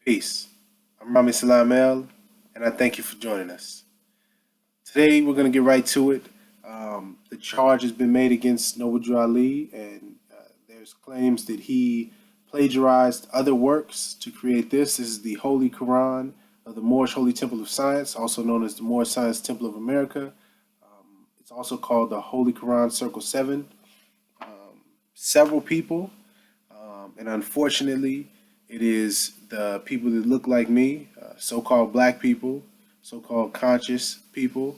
Peace. I'm Rami Salam El, and I thank you for joining us. Today, we're going to get right to it. The charge has been made against Noble Drew Ali, and there's claims that he plagiarized other works to create this. This is the Holy Koran of the Moorish Holy Temple of Science, also known as the Moorish Science Temple of America. It's also called the Holy Koran Circle 7. Several people, and unfortunately, it is the people that look like me, so-called black people, so-called conscious people,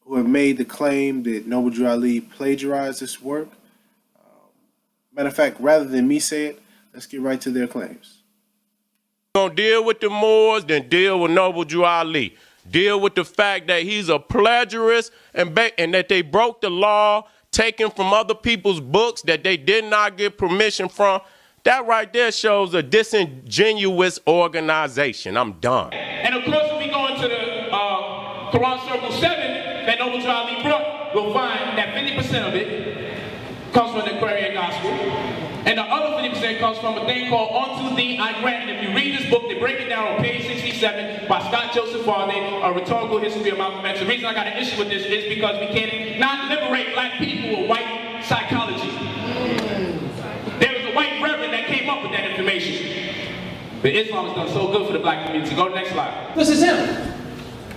who have made the claim that Noble Drew Ali plagiarized this work. Matter of fact, rather than me say it, let's get right to their claims. Gonna deal with the Moors, then deal with Noble Drew Ali. Deal with the fact that he's a plagiarist and that they broke the law, taken from other people's books that they did not get permission from. That right there shows a disingenuous organization. I'm done. And of course, if we go into the Quran Circle 7 that Noble Drew Ali brought, we'll find that 50% of it comes from the Aquarian Gospel, and the other 50% comes from a thing called Unto Thee I Grant. And if you read this book, they break it down on page 67 by Scott Joseph Farley, A Rhetorical History of Malcolm X. The reason I got an issue with this is because we cannot liberate black people with white psychology. There was a white reverend that came up with that information. But Islam has done so good for the black community. Go to the next slide. This is him.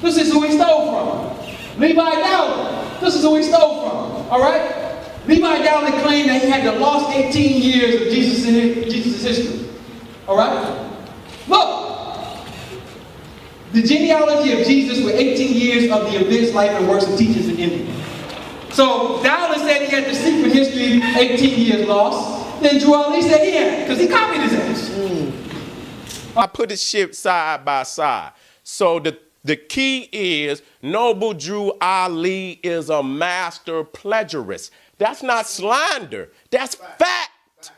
This is who he stole from. Levi Dowling. This is who he stole from. All right? Levi Dowling claimed that he had the lost 18 years of Jesus' history. All right? Look. The genealogy of Jesus with 18 years of the events, life, and works of teachers in India. So Dowling said he had the secret history, 18 years lost. Then Drew Ali said he had, because he copied his ass. I put the shit side by side. So the key is Noble Drew Ali is a master plagiarist. That's not slander. That's fact.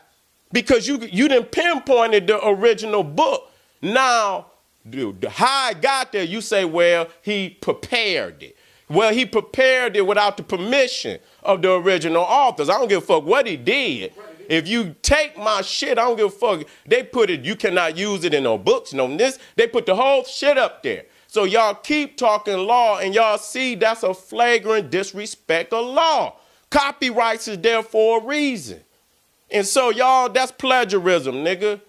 Because you done pinpointed the original book. Now, dude, how I got there, you say, well, he prepared it. Well, he prepared it without the permission of the original authors. I don't give a fuck what he did. If you take my shit, I don't give a fuck. They put it, you cannot use it in no books, no this. They put the whole shit up there. So y'all keep talking law and y'all see that's a flagrant disrespect of law. Copyrights is there for a reason. And so y'all, that's plagiarism, nigga.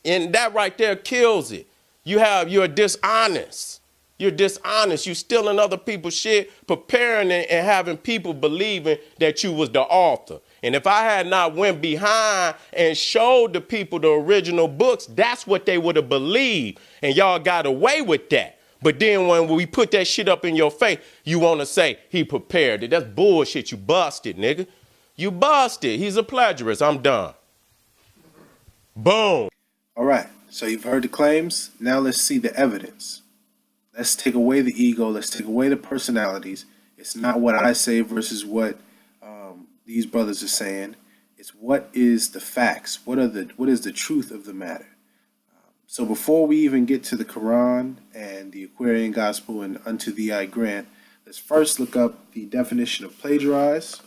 And that right there kills it. You're dishonest. You're dishonest. You stealing other people's shit, preparing it and having people believing that you was the author. And if I had not went behind and showed the people the original books, that's what they would have believed. And y'all got away with that. But then when we put that shit up in your face, you want to say he prepared it. That's bullshit. You busted, nigga. You busted. He's a plagiarist. I'm done. Boom. All right, so you've heard the claims. Now let's see the evidence. Let's take away the ego. Let's take away the personalities. It's not what I say versus what these brothers are saying. It's what is the facts. What is the truth of the matter? So before we even get to the Quran and the Aquarian Gospel and Unto Thee I Grant, let's first look up the definition of plagiarize.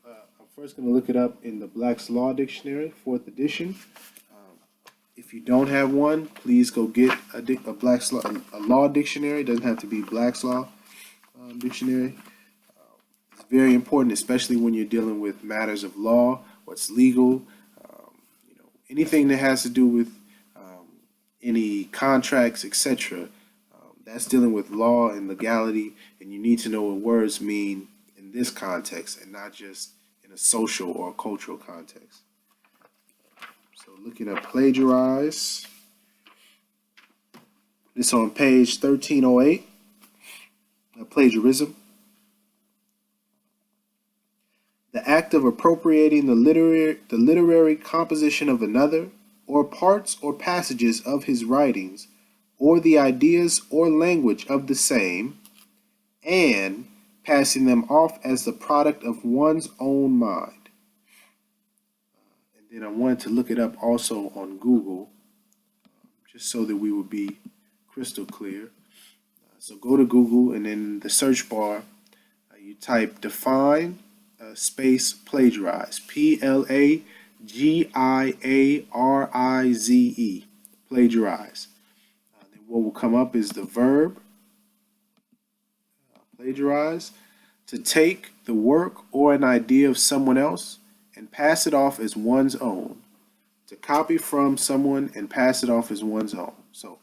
I'm first going to look it up in the Black's Law Dictionary, 4th edition. If you don't have one, please go get a law dictionary. It doesn't have to be Black's Law Dictionary. It's very important, especially when you're dealing with matters of law, what's legal, anything that has to do with any contracts, etc. That's dealing with law and legality, and you need to know what words mean in this context and not just in a social or cultural context. So looking at plagiarize, it's on page 1308, plagiarism. The act of appropriating the literary composition of another, or parts or passages of his writings, or the ideas or language of the same, and passing them off as the product of one's own mind. And then I wanted to look it up also on Google, just so that we would be crystal clear. So go to Google, and in the search bar, you type define space plagiarize, Plagiarize, plagiarize. Then what will come up is the verb, plagiarize, to take the work or an idea of someone else and pass it off as one's own. To copy from someone and pass it off as one's own. So,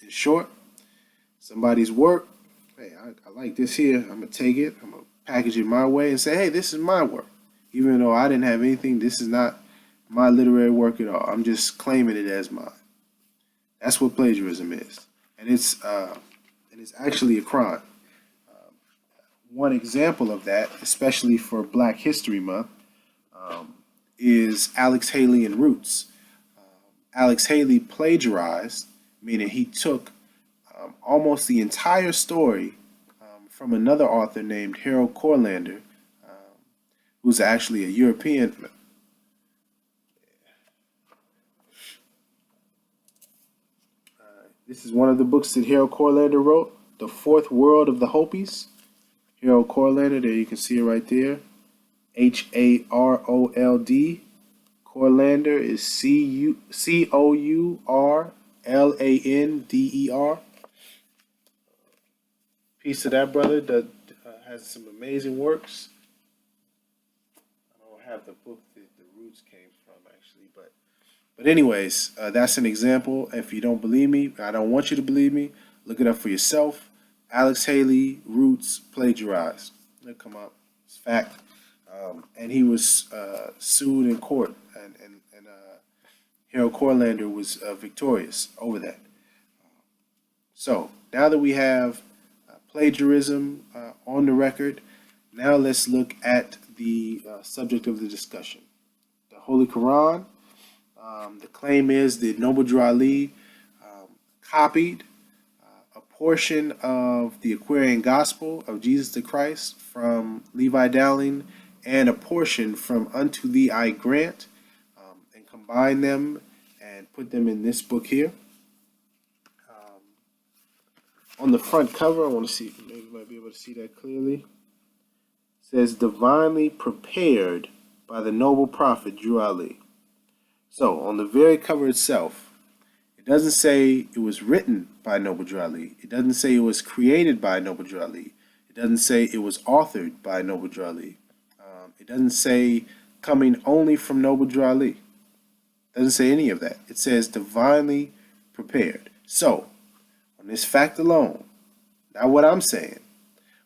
in short, somebody's work, hey, I like this here, I'm going to take it, I'm going to package it my way and say, hey, this is my work. Even though I didn't have anything, this is not my literary work at all. I'm just claiming it as mine. That's what plagiarism is. And it's actually a crime. One example of that, especially for Black History Month, is Alex Haley and Roots. Alex Haley plagiarized, meaning he took almost the entire story from another author named Harold Corlander, who's actually a European. This is one of the books that Harold Corlander wrote, The Fourth World of the Hopis. Harold Corlander, there you can see it right there. Harold. Corlander is Courlander. Piece of that brother that has some amazing works. I don't have the book that the roots came from actually, but anyways, that's an example. If you don't believe me, I don't want you to believe me. Look it up for yourself. Alex Haley, Roots, plagiarized. It'll come up. It's fact. And he was sued in court, and Harold Corlander was victorious over that. So now that we have plagiarism on the record, now let's look at the subject of the discussion. The Holy Koran. The claim is that Noble Drew Ali copied a portion of the Aquarian Gospel of Jesus the Christ from Levi Dowling and a portion from Unto Thee I Grant, and combine them and put them in this book here. On the front cover, I want to see, maybe you might be able to see that clearly. It says, divinely prepared by the noble prophet Drew Ali. So, on the very cover itself, it doesn't say it was written by Noble Drew Ali. It doesn't say it was created by Noble Drew Ali. It doesn't say it was authored by Noble Drew Ali. It doesn't say coming only from Noble Drew Ali. It doesn't say any of that. It says divinely prepared. So, on this fact alone, not what I'm saying,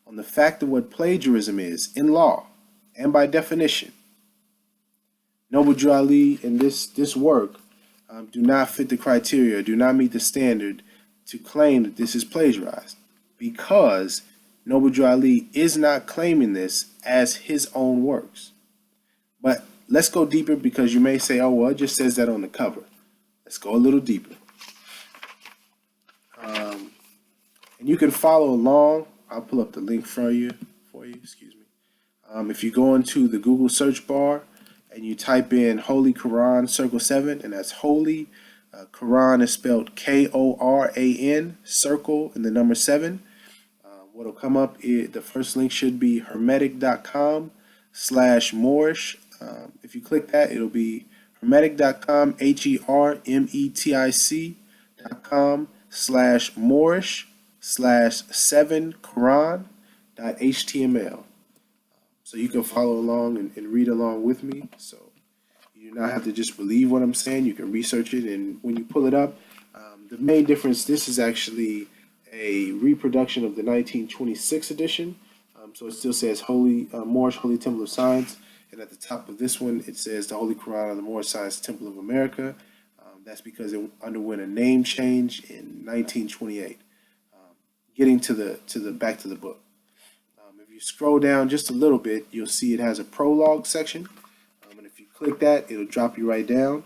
on the fact of what plagiarism is in law and by definition, Noble Drew Ali and this work do not fit the criteria, do not meet the standard to claim that this is plagiarized, because Noble Drew Ali is not claiming this as his own works. But let's go deeper, because you may say, oh, well, it just says that on the cover. Let's go a little deeper. And you can follow along. I'll pull up the link for you. Excuse me. If you go into the Google search bar and you type in Holy Koran circle 7, and that's Holy, Koran is spelled Koran, circle, and the number 7. What'll come up is the first link should be hermetic.com/Moorish. If you click that, it'll be hermetic.com, hermetic.com/Moorish/7Quran.html. So you can follow along and read along with me. So you do not have to just believe what I'm saying. You can research it, and when you pull it up, the main difference, this is actually a reproduction of the 1926 edition. So it still says Holy Moorish Holy Temple of Science, and at the top of this one it says the Holy Koran of the Moorish Science Temple of America. That's because it underwent a name change in 1928. Getting to the back to the book. If you scroll down just a little bit, you'll see it has a prologue section, and if you click that, it'll drop you right down.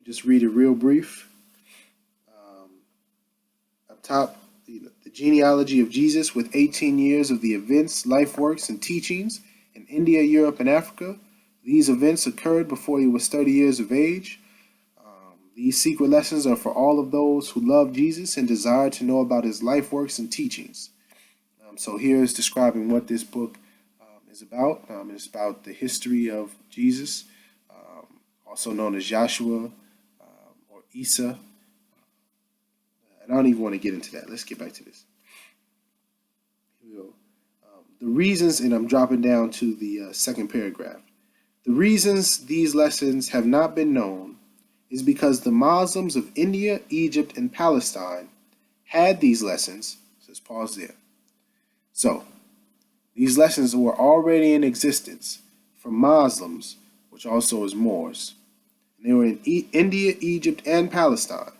Just read it real brief. Up top, the genealogy of Jesus with 18 years of the events, life works, and teachings in India, Europe, and Africa. These events occurred before he was 30 years of age. These secret lessons are for all of those who love Jesus and desire to know about his life works and teachings. So here is describing what this book is about. It's about the history of Jesus, also known as Joshua, Isa. And I don't even want to get into that. Let's get back to this. Here we go. The reasons, and I'm dropping down to the second paragraph. The reasons these lessons have not been known is because the Muslims of India, Egypt, and Palestine had these lessons. Let's pause there. So, these lessons were already in existence for Muslims, which also is Moors. And they were in India, Egypt, and Palestine.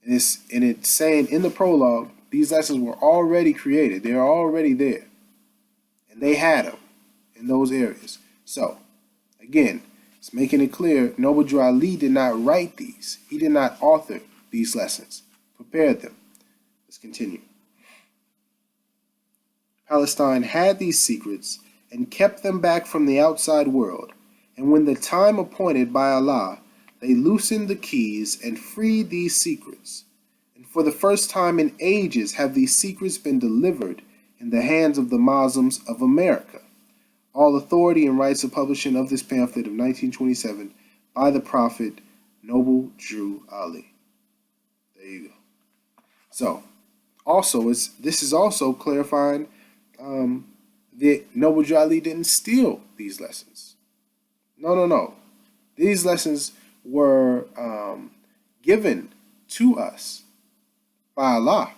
And it's saying in the prologue, these lessons were already created. They are already there. And they had them in those areas. So, again, it's making it clear Noble Drew Ali did not write these. He did not author these lessons, prepared them. Let's continue. Palestine had these secrets and kept them back from the outside world, and when the time appointed by Allah, they loosened the keys and freed these secrets. And for the first time in ages have these secrets been delivered in the hands of the Muslims of America. All authority and rights of publishing of this pamphlet of 1927 by the Prophet Noble Drew Ali. There you go. So, also, this is also clarifying that Noble Drew Ali didn't steal these lessons. No. These lessons were given to us by Allah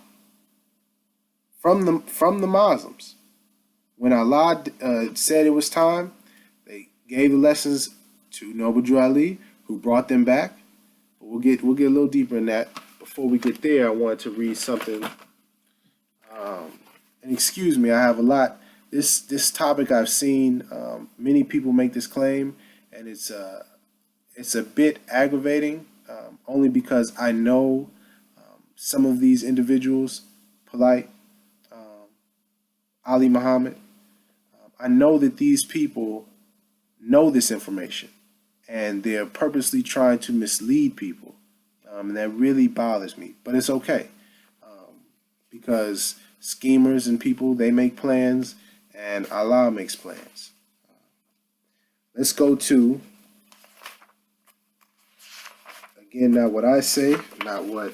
from the Muslims. When Allah said it was time, they gave the lessons to Noble Drew Ali, who brought them back. But we'll get a little deeper in that. Before we get there, I wanted to read something. And excuse me, I have a lot. This topic I've seen many people make this claim, and it's a bit aggravating, only because I know some of these individuals, polite, Ali Muhammad. I know that these people know this information, and they're purposely trying to mislead people, and that really bothers me. But it's okay, because schemers and people, they make plans, and Allah makes plans. Let's go to, again, not what I say, not what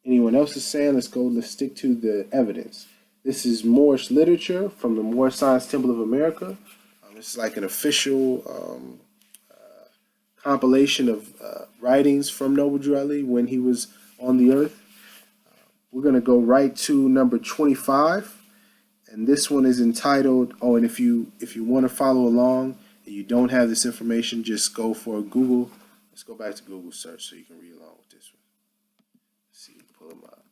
anyone else is saying. Let's stick to the evidence. This is Moorish literature from the Moorish Science Temple of America. This is like an official compilation of writings from Noble Drew Ali when he was on the earth. We're going to go right to number 25. And this one is entitled, and if you want to follow along and you don't have this information, just go for a Google. Let's go back to Google search so you can read along with this one. Let's see, pull them up.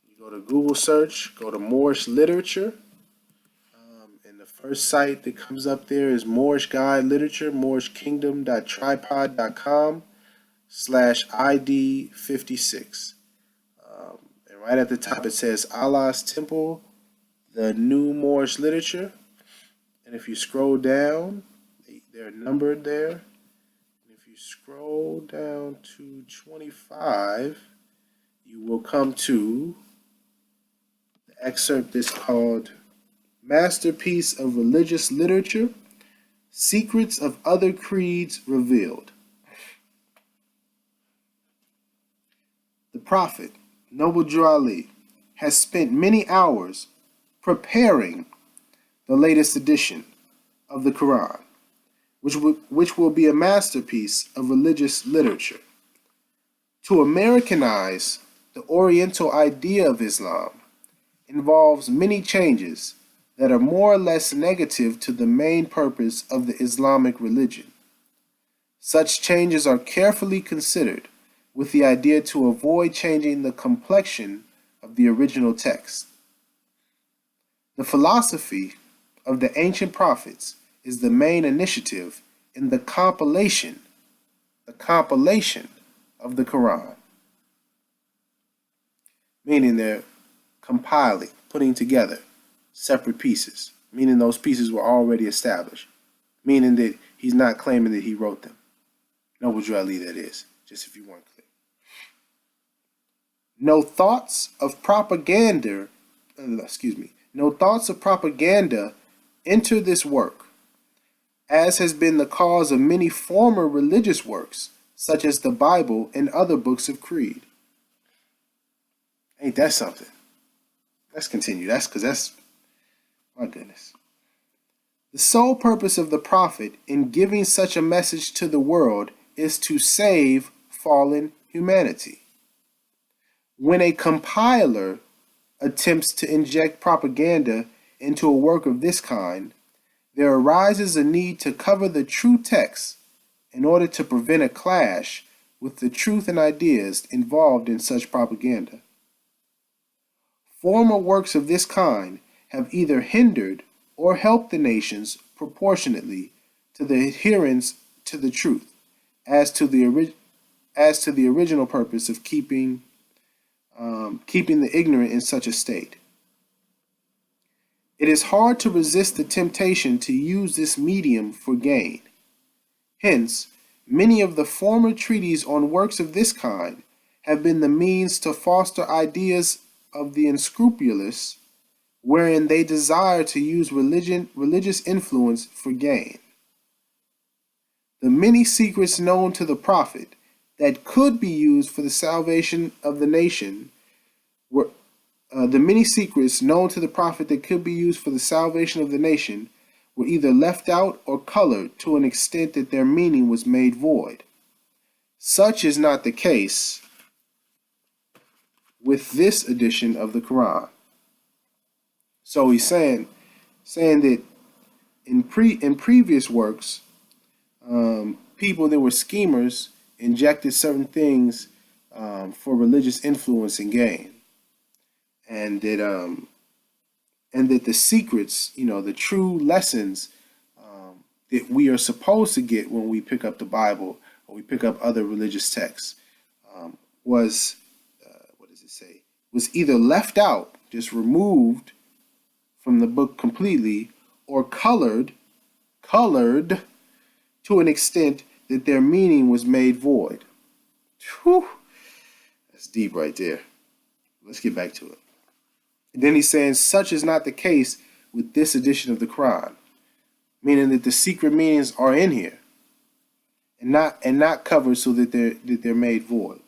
You go to Google search, go to Moorish literature. And the first site that comes up there is Moorish Guide Literature, moorishkingdom.tripod.com/ID56. And right at the top it says Allah's Temple, the New Moorish Literature. And if you scroll down, they're numbered there. And if you scroll down to 25, you will come to the excerpt that's called Masterpiece of Religious Literature, Secrets of Other Creeds Revealed. The Prophet, Noble Drew Ali, has spent many hours preparing the latest edition of the Quran, which will be a masterpiece of religious literature. To Americanize the Oriental idea of Islam involves many changes that are more or less negative to the main purpose of the Islamic religion. Such changes are carefully considered with the idea to avoid changing the complexion of the original text. The philosophy of the ancient prophets is the main initiative in the compilation of the Quran. Meaning they're compiling, putting together separate pieces, meaning those pieces were already established, meaning that he's not claiming that he wrote them. Noble Drew Ali, that is, just if you weren't clear. No thoughts of propaganda enter this work. as has been the cause of many former religious works, such as the Bible and other books of creed. Ain't that something? Let's continue. That's my goodness. The sole purpose of the prophet in giving such a message to the world is to save fallen humanity. When a compiler attempts to inject propaganda into a work of this kind, there arises a need to cover the true text in order to prevent a clash with the truth and ideas involved in such propaganda. Former works of this kind have either hindered or helped the nations proportionately to the adherence to the truth, as to the original purpose of keeping the ignorant in such a state. It is hard to resist the temptation to use this medium for gain. Hence, many of the former treatises on works of this kind have been the means to foster ideas of the unscrupulous, wherein they desire to use religious influence for gain. The many secrets known to the prophet that could be used for the salvation of the nation were either left out or colored to an extent that their meaning was made void. Such is not the case with this edition of the Quran. So he's saying that in previous works, people that were schemers injected certain things for religious influence and gain, and that the secrets, the true lessons that we are supposed to get when we pick up the Bible or we pick up other religious texts, was either left out, just removed from the book completely, or colored to an extent that their meaning was made void. Whew. That's deep right there. Let's get back to it. And then he's saying such is not the case with this edition of the Quran, meaning that the secret meanings are in here and not covered so that they're made void.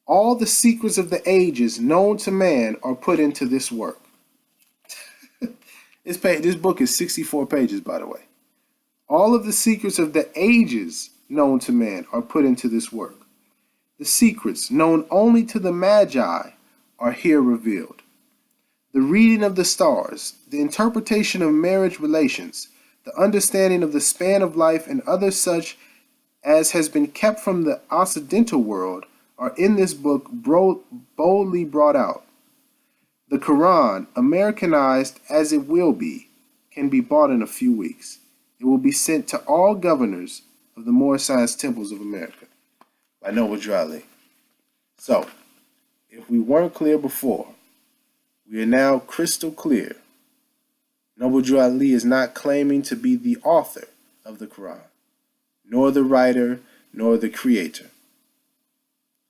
All the secrets of the ages known to man are put into this work. This book is 64 pages, by the way. All of the secrets of the ages known to man are put into this work. The secrets known only to the Magi are here revealed. The reading of the stars, the interpretation of marriage relations, the understanding of the span of life, and other such as has been kept from the Occidental world are in this book boldly brought out. The Quran, Americanized as it will be, can be bought in a few weeks. It will be sent to all governors of the more science temples of America. By Noble Drew Ali. So, if we weren't clear before, we are now crystal clear. Noble Drew Ali is not claiming to be the author of the Quran, nor the writer, nor the creator.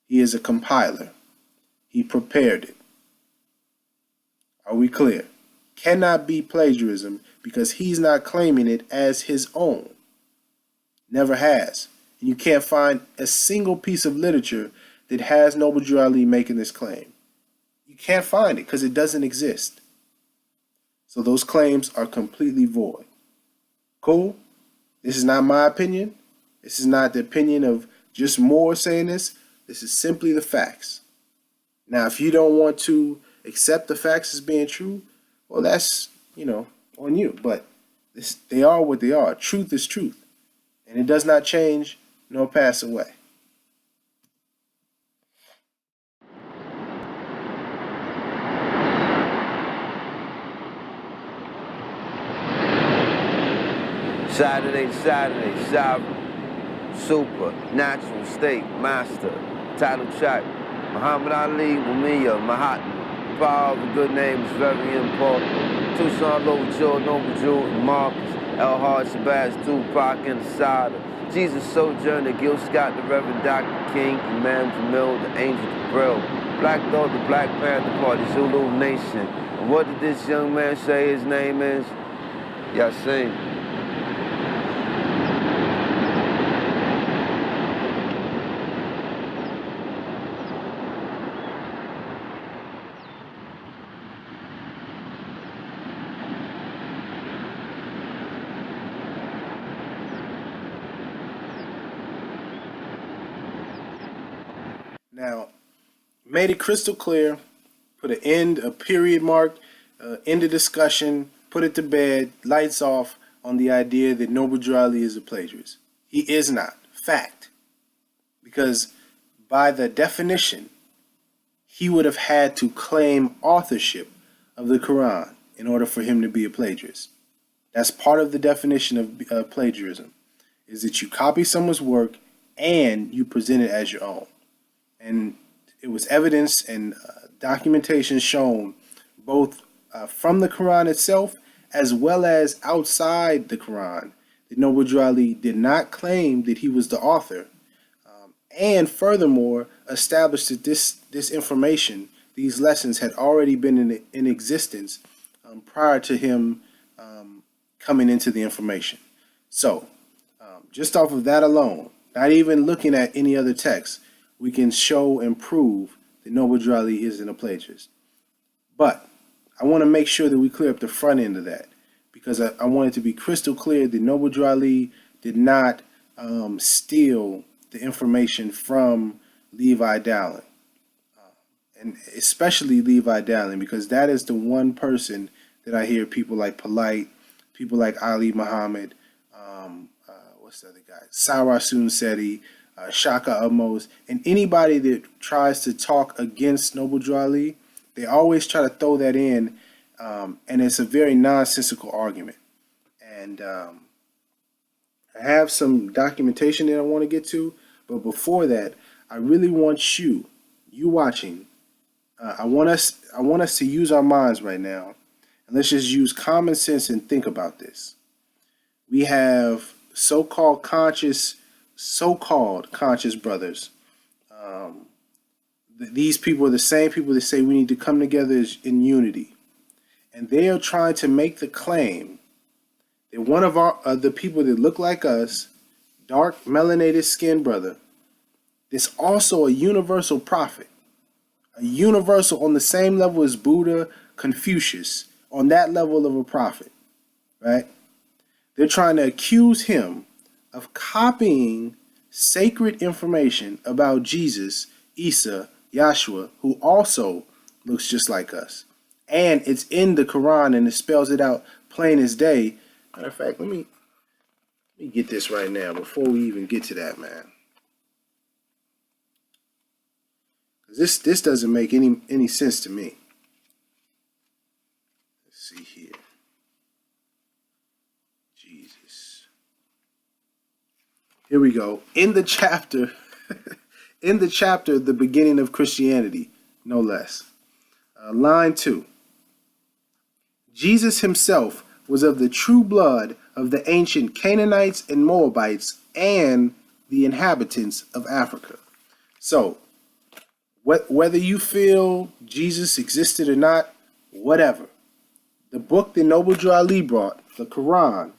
He is a compiler. He prepared it. Are we clear? Cannot be plagiarism because he's not claiming it as his own. Never has. And you can't find a single piece of literature that has Noble Drew Ali making this claim. You can't find it because it doesn't exist. So those claims are completely void. Cool? This is not my opinion. This is not the opinion of just more saying this. This is simply the facts. Now, if you don't want to accept the facts as being true, well, that's, on you. But they are what they are. Truth is truth. And it does not change nor pass away. Saturday, sovereign, super, natural state, master, title track, Muhammad Ali, Wamiya, Mahatma. The power of a good name is very important. Tucson, Louisville, Noble Drew, Marcus, El Hard, Shabazz, Tupac, and Asada. Jesus Sojourner, Gil Scott, the Reverend Dr. King, Imam Jamil, the Angel Gabriel, Black Dog, the Black Panther Party, Zulu Nation. And what did this young man say his name is? Yasin. Now, made it crystal clear, put a period mark, end the discussion, put it to bed, lights off on the idea that Noble Drew Ali is a plagiarist. He is not. Fact. Because by the definition, he would have had to claim authorship of the Quran in order for him to be a plagiarist. That's part of the definition of plagiarism, is that you copy someone's work and you present it as your own. And it was evidence and documentation shown both from the Quran itself as well as outside the Quran that Noble Drew Ali did not claim that he was the author, and furthermore established that this information, these lessons, had already been in existence prior to him coming into the information. So, just off of that alone, not even looking at any other text, we can show and prove that Noble Drew Ali isn't a plagiarist. But I want to make sure that we clear up the front end of that, because I want it to be crystal clear that Noble Drew Ali did not steal the information from Levi Dowling, and especially Levi Dowling, because that is the one person that I hear people like Polite, people like Ali Muhammad, what's the other guy, Sarah Seti, Shaka Amos, and anybody that tries to talk against Noble Drew Ali, they always try to throw that in, and it's a very nonsensical argument. And I have some documentation that I want to get to, but before that, I really want you watching, I want us to use our minds right now, and let's just use common sense and think about this. We have so-called conscious brothers. These people are the same people that say we need to come together in unity, and they are trying to make the claim that one of the people that look like us, dark melanated skin brother, is also a universal prophet, a universal on the same level as Buddha, Confucius, on that level of a prophet, right? They're trying to accuse him of copying sacred information about Jesus, Isa, Yahshua, who also looks just like us. And it's in the Quran, and it spells it out plain as day. Matter of fact, let me get this right now before we even get to that, man. This doesn't make any sense to me. Let's see here. Jesus. Here we go. In the chapter, The Beginning of Christianity, no less. Line 2. Jesus himself was of the true blood of the ancient Canaanites and Moabites and the inhabitants of Africa. So, whether you feel Jesus existed or not, whatever, the book that Noble Drew Ali brought, the Quran,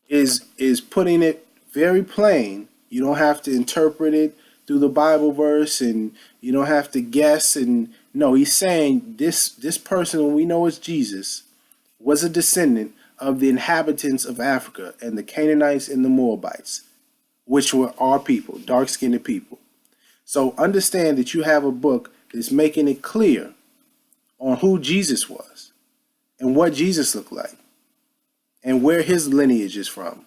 is putting it very plain. You don't have to interpret it through the Bible verse, and you don't have to guess. And no, he's saying this person, who we know as Jesus, was a descendant of the inhabitants of Africa and the Canaanites and the Moabites, which were our people, dark-skinned people. So understand that you have a book that's making it clear on who Jesus was and what Jesus looked like and where his lineage is from,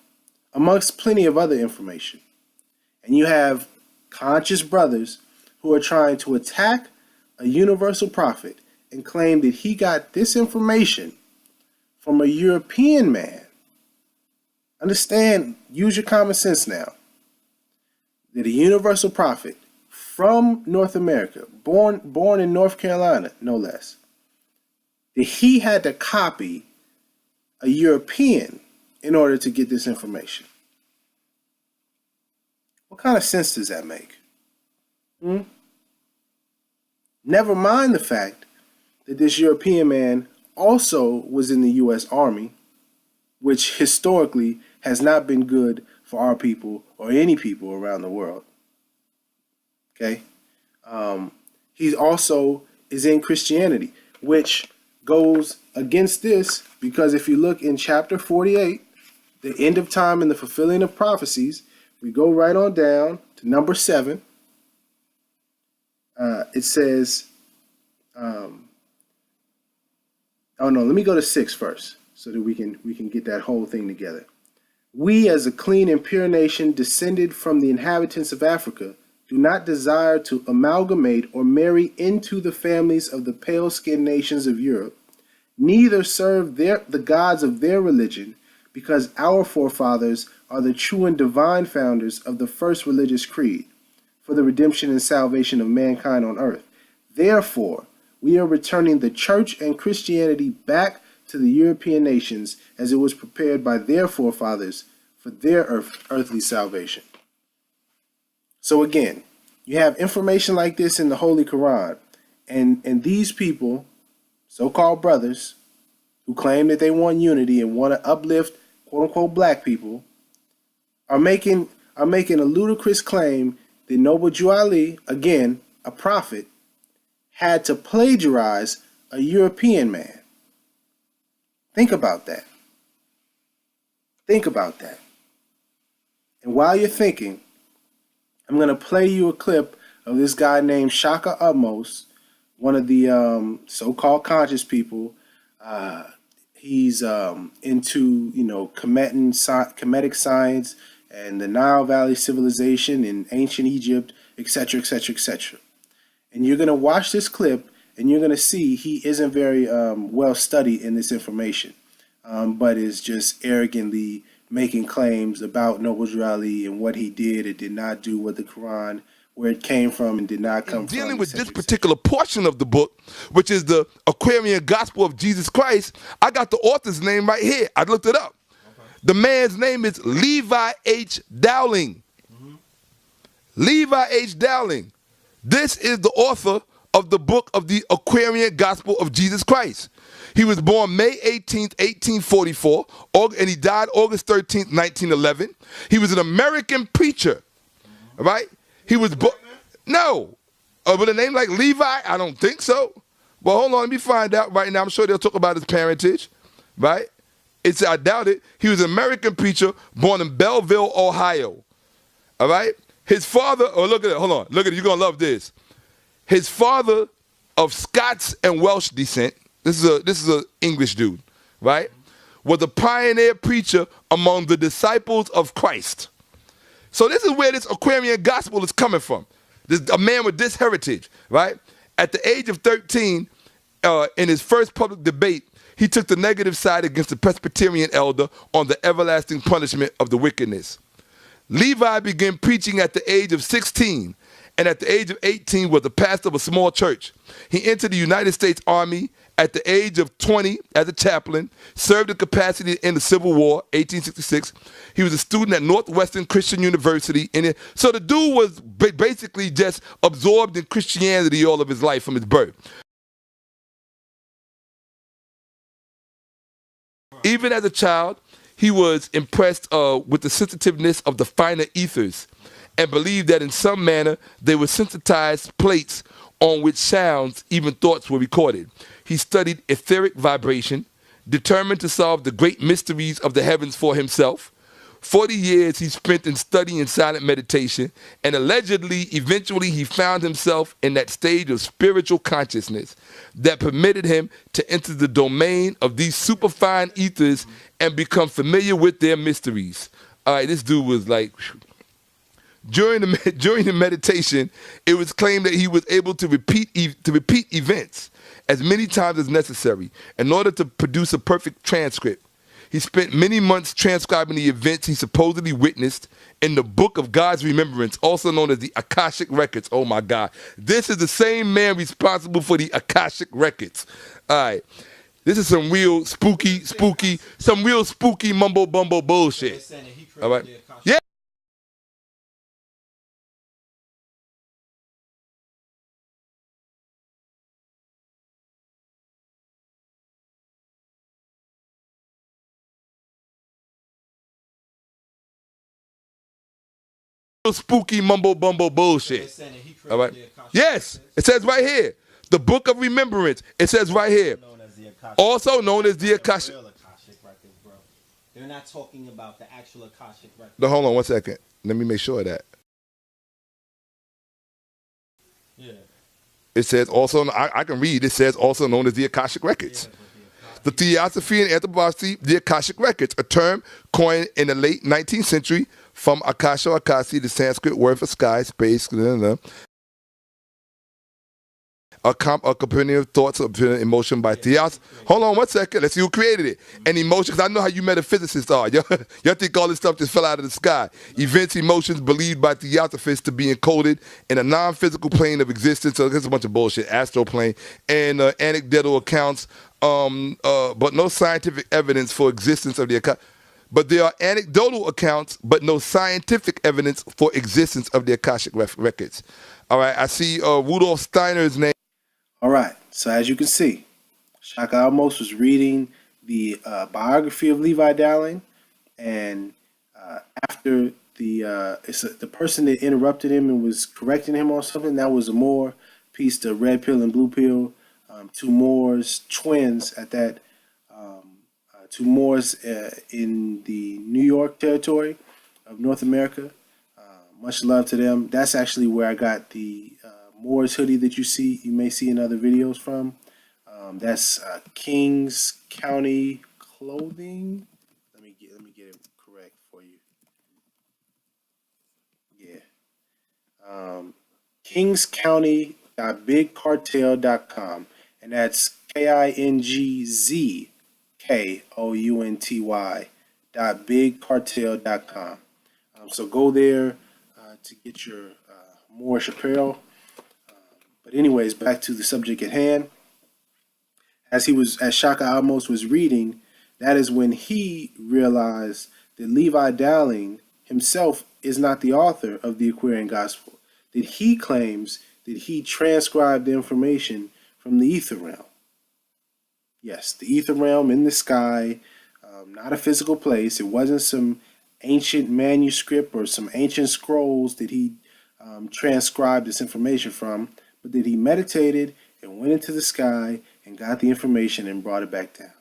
amongst plenty of other information. And you have conscious brothers who are trying to attack a universal prophet and claim that he got this information from a European man. Understand, use your common sense now, that a universal prophet from North America, born in North Carolina, no less, that he had to copy a European in order to get this information. What kind of sense does that make? Never mind the fact that this European man also was in the U.S. Army, which historically has not been good for our people or any people around the world. Okay? He also is in Christianity, which goes against this, because if you look in chapter 48, the end of time and the fulfilling of prophecies, we go right on down to number 7. It says, oh no, let me go to 6 first, so that we can get that whole thing together. We, as a clean and pure nation descended from the inhabitants of Africa, do not desire to amalgamate or marry into the families of the pale-skinned nations of Europe, neither serve the gods of their religion, because our forefathers are the true and divine founders of the first religious creed, for the redemption and salvation of mankind on earth. Therefore, we are returning the church and Christianity back to the European nations as it was prepared by their forefathers for their earthly salvation. So again, you have information like this in the Holy Koran, and these people, so-called brothers, who claim that they want unity and want to uplift quote-unquote black people, are making a ludicrous claim that Noble Jew Ali, again, a prophet, had to plagiarize a European man. Think about that. Think about that. And while you're thinking, I'm going to play you a clip of this guy named Shaka Utmost, one of the so-called conscious people. He's into, Kemetic science and the Nile Valley civilization in ancient Egypt, etc., etc., etc. And you're going to watch this clip, and you're going to see he isn't very well studied in this information, but is just arrogantly making claims about Noble Drew Ali and what he did and did not do, what the Quran, where it came from and did not come from. Dealing with this particular portion of the book, which is the Aquarian Gospel of Jesus Christ, I got the author's name right here. I looked it up. Okay. The man's name is Levi H. Dowling. Levi H. Dowling. This is the author of the book of the Aquarian Gospel of Jesus Christ. He was born May 18th, 1844, and he died August 13th, 1911. He was an American preacher, right? He was born, no, with a name like Levi, I don't think so. Well, hold on, let me find out right now. I'm sure they'll talk about his parentage, right? I doubt it. He was an American preacher born in Belleville, Ohio, all right? His father, look at it, hold on, look at it, you're gonna love this. His father, of Scots and Welsh descent, this is a English dude, right? Was a pioneer preacher among the disciples of Christ. So this is where this Aquarian gospel is coming from. A man with this heritage, right? At the age of 13, in his first public debate, he took the negative side against the Presbyterian elder on the everlasting punishment of the wickedness. Levi began preaching at the age of 16, and at the age of 18 was the pastor of a small church. He entered the United States Army at the age of 20 as a chaplain, served in capacity in the Civil War, 1866. He was a student at Northwestern Christian University. So the dude was basically just absorbed in Christianity all of his life from his birth. Even as a child, he was impressed with the sensitiveness of the finer ethers and believed that in some manner they were sensitized plates on which sounds, even thoughts, were recorded. He studied etheric vibration, determined to solve the great mysteries of the heavens for himself. 40 years he spent in study and silent meditation, and allegedly, eventually, he found himself in that stage of spiritual consciousness that permitted him to enter the domain of these superfine ethers and become familiar with their mysteries. All right, this dude was like... During the meditation, it was claimed that he was able to repeat events as many times as necessary in order to produce a perfect transcript. He spent many months transcribing the events he supposedly witnessed in the Book of God's Remembrance, also known as the Akashic Records. Oh my God. This is the same man responsible for the Akashic Records. All right. This is some real spooky mumbo bumbo bullshit. All right. Yeah. spooky mumbo bumbo bullshit. All right. Yes, it says right here, the Book of Remembrance. It says right here, also known as the Akashic. They're not talking about the actual Akashic record. No, hold on 1 second. Let me make sure of that. Yeah. It says also, I can read, it says also known as the Akashic Records. The Theosophy and Anthropology, the Akashic Records, a term coined in the late 19th century from Akasha Akasi, the Sanskrit word for sky, space, a compendium of thoughts of emotion by Theos. Hold on 1 second. Let's see who created it. And emotions. I know how you metaphysicists are. Y'all think all this stuff just fell out of the sky. Events, emotions believed by Theosophists to be encoded in a non-physical plane of existence. So there's a bunch of bullshit. Astral plane and anecdotal accounts, but no scientific evidence for existence of the account. But there are anecdotal accounts, but no scientific evidence for existence of the Akashic records. All right. I see Rudolf Steiner's name. All right, so as you can see, Shaka Almost was reading the biography of Levi Dowling, and after the person that interrupted him and was correcting him on something, that was a Moore piece, the red pill and blue pill, two Moors, twins at that, two Moors in the New York territory of North America. Much love to them. That's actually where I got the Moors hoodie that you may see in other videos from. That's Kings County Clothing. Let me get it correct for you. Yeah. kingscounty.bigcartel.com, and that's KINGZKOUNTY.bigcartel.com. So go there to get your Moorish apparel. But anyways, back to the subject at hand. As Shaka Almost was reading, that is when he realized that Levi Dowling himself is not the author of the Aquarian Gospel, that he claims that he transcribed the information from the ether realm. Yes, the ether realm in the sky, not a physical place. It wasn't some ancient manuscript or some ancient scrolls that he transcribed this information from, but that he meditated and went into the sky and got the information and brought it back down.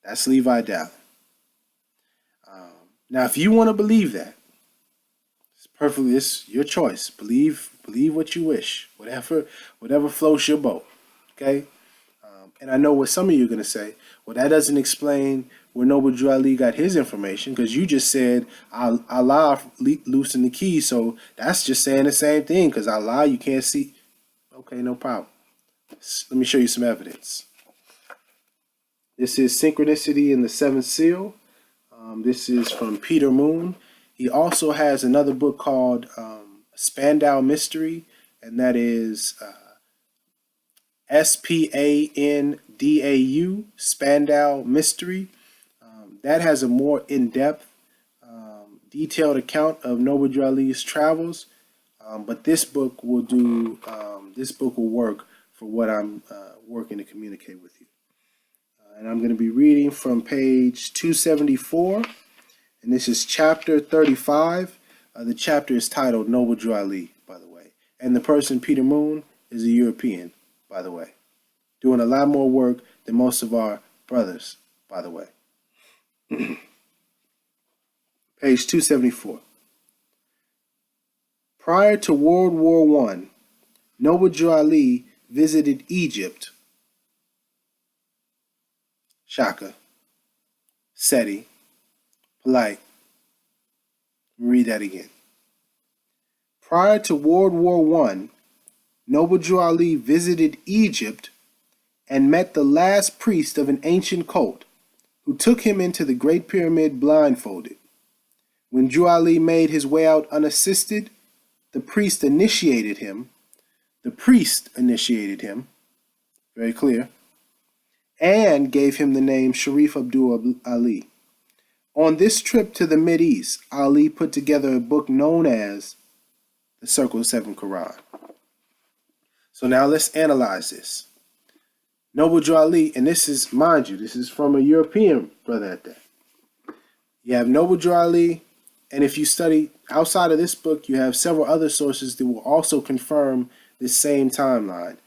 That's Levi Dowling. Now, if you want to believe that, it's your choice. Believe what you wish, whatever floats your boat. Okay. And I know what some of you are going to say. Well, that doesn't explain where Noble Drew Ali got his information, because you just said Allah loosened the key, so that's just saying the same thing, because Allah you can't see. Okay, no problem. Let me show you some evidence. This is Synchronicity in the Seventh Seal. This is from Peter Moon. He also has another book called Spandau Mystery, and that is SPANDAU, Spandau Mystery. That has a more in-depth, detailed account of Noble Drew Ali's travels. But this book will work for what I'm working to communicate with you. And I'm going to be reading from page 274, and this is chapter 35. The chapter is titled Noble Drew Ali, by the way. And the person, Peter Moon, is a European, by the way, doing a lot more work than most of our brothers, by the way. Page 274. Prior to World War I, Noble Drew Ali visited Egypt, Shaka, Seti, Polite. Read that again. Prior to World War I, Noble Drew Ali visited Egypt and met the last priest of an ancient cult, who took him into the Great Pyramid blindfolded. When Drew Ali made his way out unassisted, the priest initiated him, very clear, and gave him the name Sharif Abdul Ali. On this trip to the Mideast, Ali put together a book known as the Circle of Seven Quran. So now let's analyze this. Noble Drew Ali, and this is, mind you, this is from a European brother at that. You have Noble Drew Ali And if you study outside of this book, you have several other sources that will also confirm this same timeline.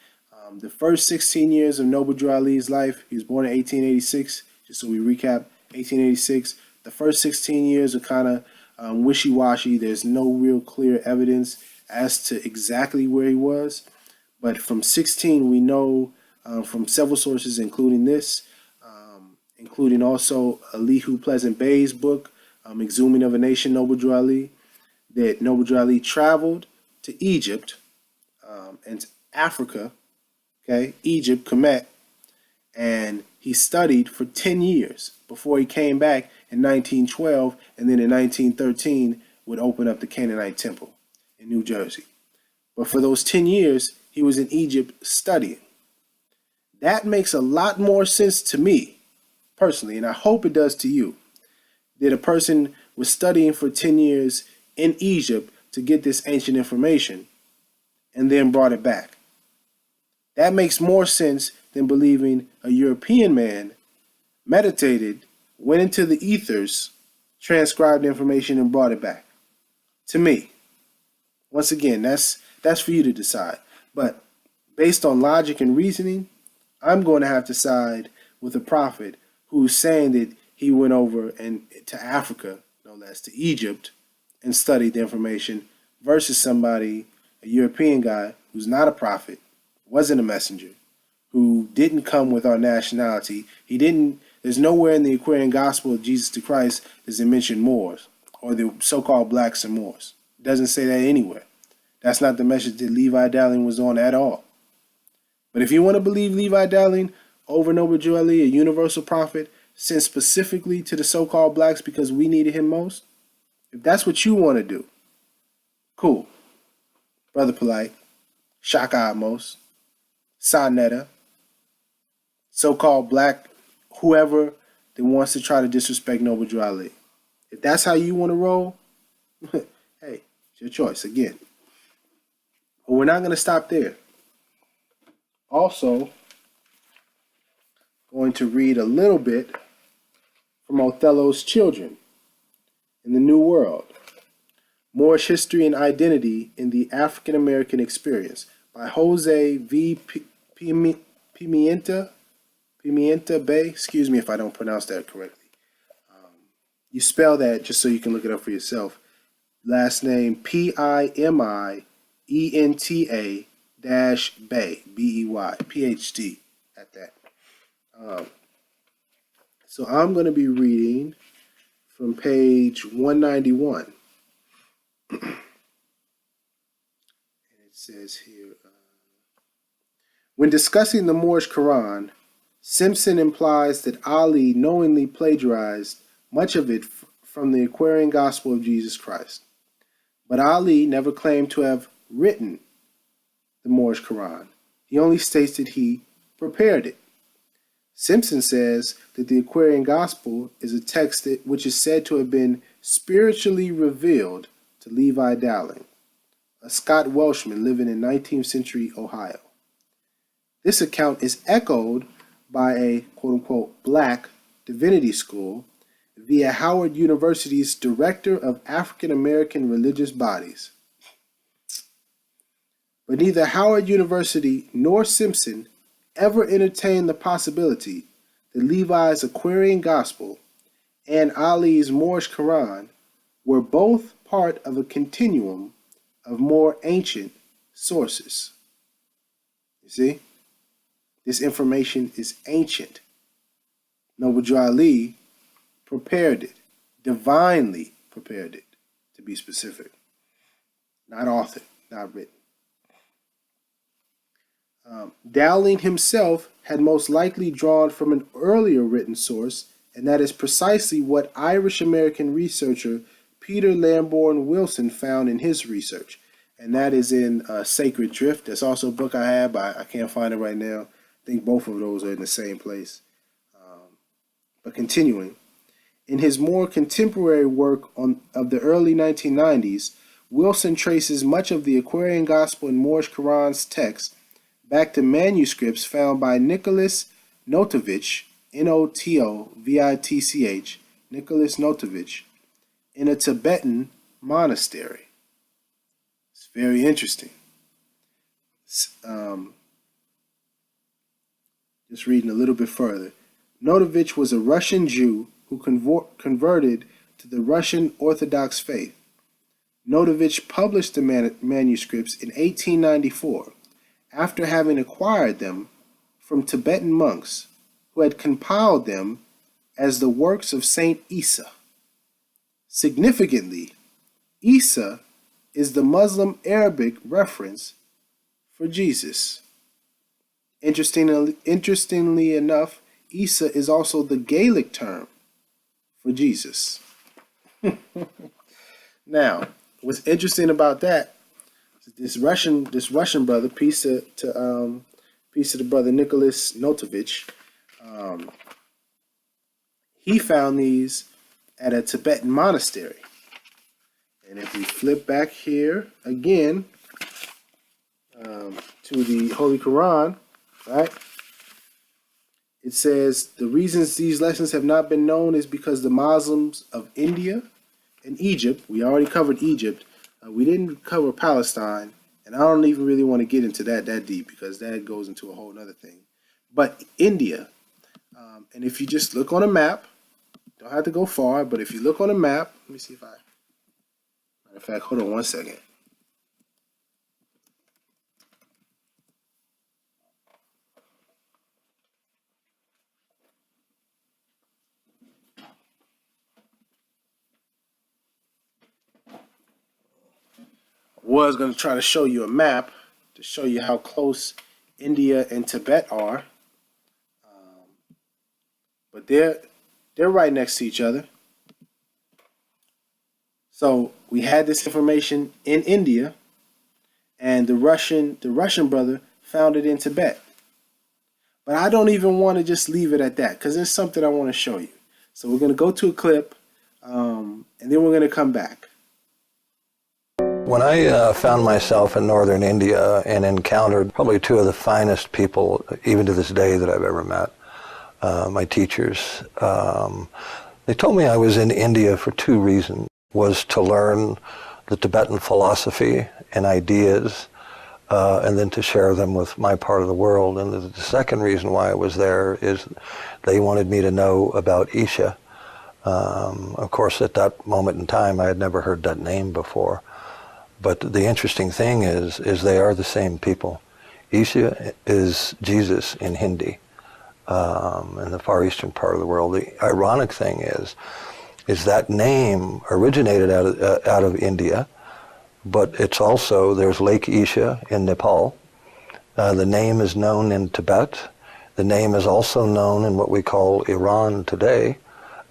The first 16 years of Noble Drew Ali's life, he was born in 1886, just so we recap, 1886. The first 16 years are kind of wishy-washy. There's no real clear evidence as to exactly where he was. But from 16, we know from several sources, including this, including also Elihu Pleasant Bay's book, Exhuming of a Nation, Noble Drew Ali, that Noble Drew Ali traveled to Egypt and Africa, okay, Egypt, Kemet, and he studied for 10 years before he came back in 1912, and then in 1913 would open up the Canaanite Temple in New Jersey. But for those 10 years, he was in Egypt studying. That makes a lot more sense to me, personally, and I hope it does to you, that a person was studying for 10 years in Egypt to get this ancient information and then brought it back. That makes more sense than believing a European man meditated, went into the ethers, transcribed information, and brought it back. To me. Once again, that's for you to decide. But based on logic and reasoning, I'm going to have to side with a prophet who's saying that he went over to Africa, no less, to Egypt, and studied the information, versus somebody, a European guy, who's not a prophet, wasn't a messenger, who didn't come with our nationality. There's nowhere in the Aquarian Gospel of Jesus the Christ does it mention Moors, or the so-called blacks and Moors. It doesn't say that anywhere. That's not the message that Levi Dowling was on at all. But if you want to believe Levi Dowling over Noble Drew Ali, a universal prophet, sent specifically to the so-called blacks because we needed him most, if that's what you want to do, cool. Brother Polite, Shaka Atmos, Sa-Netta, so-called black, whoever that wants to try to disrespect Noble Drew Ali. If that's how you want to roll, hey, it's your choice again. But we're not going to stop there. Also, going to read a little bit from Othello's Children in the New World, Moorish History and Identity in the African American Experience by Jose V. Pimienta Bay. Excuse me if I don't pronounce that correctly. You spell that just so you can look it up for yourself. Last name Pimienta Bay, B-E-Y, Ph.D. at that. So I'm going to be reading from page 191. And it says here, when discussing the Moorish Koran, Simpson implies that Ali knowingly plagiarized much of it from the Aquarian Gospel of Jesus Christ. But Ali never claimed to have written the Moorish Koran. He only states that he prepared it. Simpson says that the Aquarian Gospel is a text which is said to have been spiritually revealed to Levi Dowling, a Scott Welshman living in 19th century Ohio. This account is echoed by a quote-unquote black divinity school via Howard University's Director of African American Religious Bodies. But neither Howard University nor Simpson ever entertained the possibility that Levi's Aquarian Gospel and Ali's Moorish Koran were both part of a continuum of more ancient sources. You see? This information is ancient. Noble Drew Ali prepared it, divinely prepared it, to be specific. Not authored, not written. Dowling himself had most likely drawn from an earlier written source, and that is precisely what Irish-American researcher Peter Lamborn Wilson found in his research, and that is in Sacred Drift. That's also a book I have, but I can't find it right now. I think both of those are in the same place. But continuing, in his more contemporary work of the early 1990s, Wilson traces much of the Aquarian Gospel and Moorish Koran's text back to manuscripts found by Nicholas Notovich, Notovitch, Nicholas Notovich, in a Tibetan monastery. It's very interesting. Just reading a little bit further. Notovich was a Russian Jew who converted to the Russian Orthodox faith. Notovich published the manuscripts in 1894 after having acquired them from Tibetan monks who had compiled them as the works of Saint Isa. Significantly, Isa is the Muslim Arabic reference for Jesus. Interestingly enough, Isa is also the Gaelic term for Jesus. Now, what's interesting about that, this Russian brother, peace to the brother Nicholas Notovich, he found these at a Tibetan monastery. And if we flip back here again to the Holy Koran, right? It says the reasons these lessons have not been known is because the Muslims of India and Egypt, we already covered Egypt, we didn't cover Palestine, and I don't even really want to get into that deep because that goes into a whole other thing. But India, and if you just look on a map, don't have to go far, but if you look on a map, let me see if matter of fact, hold on one second. Was going to try to show you a map to show you how close India and Tibet are, but they're right next to each other. So we had this information in India, and the Russian brother found it in Tibet. But I don't even want to just leave it at that because there's something I want to show you. So we're going to go to a clip, and then we're going to come back. When I found myself in northern India and encountered probably two of the finest people, even to this day, that I've ever met, my teachers, they told me I was in India for two reasons. Was to learn the Tibetan philosophy and ideas, and then to share them with my part of the world. And the second reason why I was there is they wanted me to know about Isha. Of course, at that moment in time, I had never heard that name before. But the interesting thing is they are the same people. Isha is Jesus in Hindi, in the far eastern part of the world. The ironic thing is that name originated out of India, but it's also, there's Lake Isha in Nepal. The name is known in Tibet. The name is also known in what we call Iran today.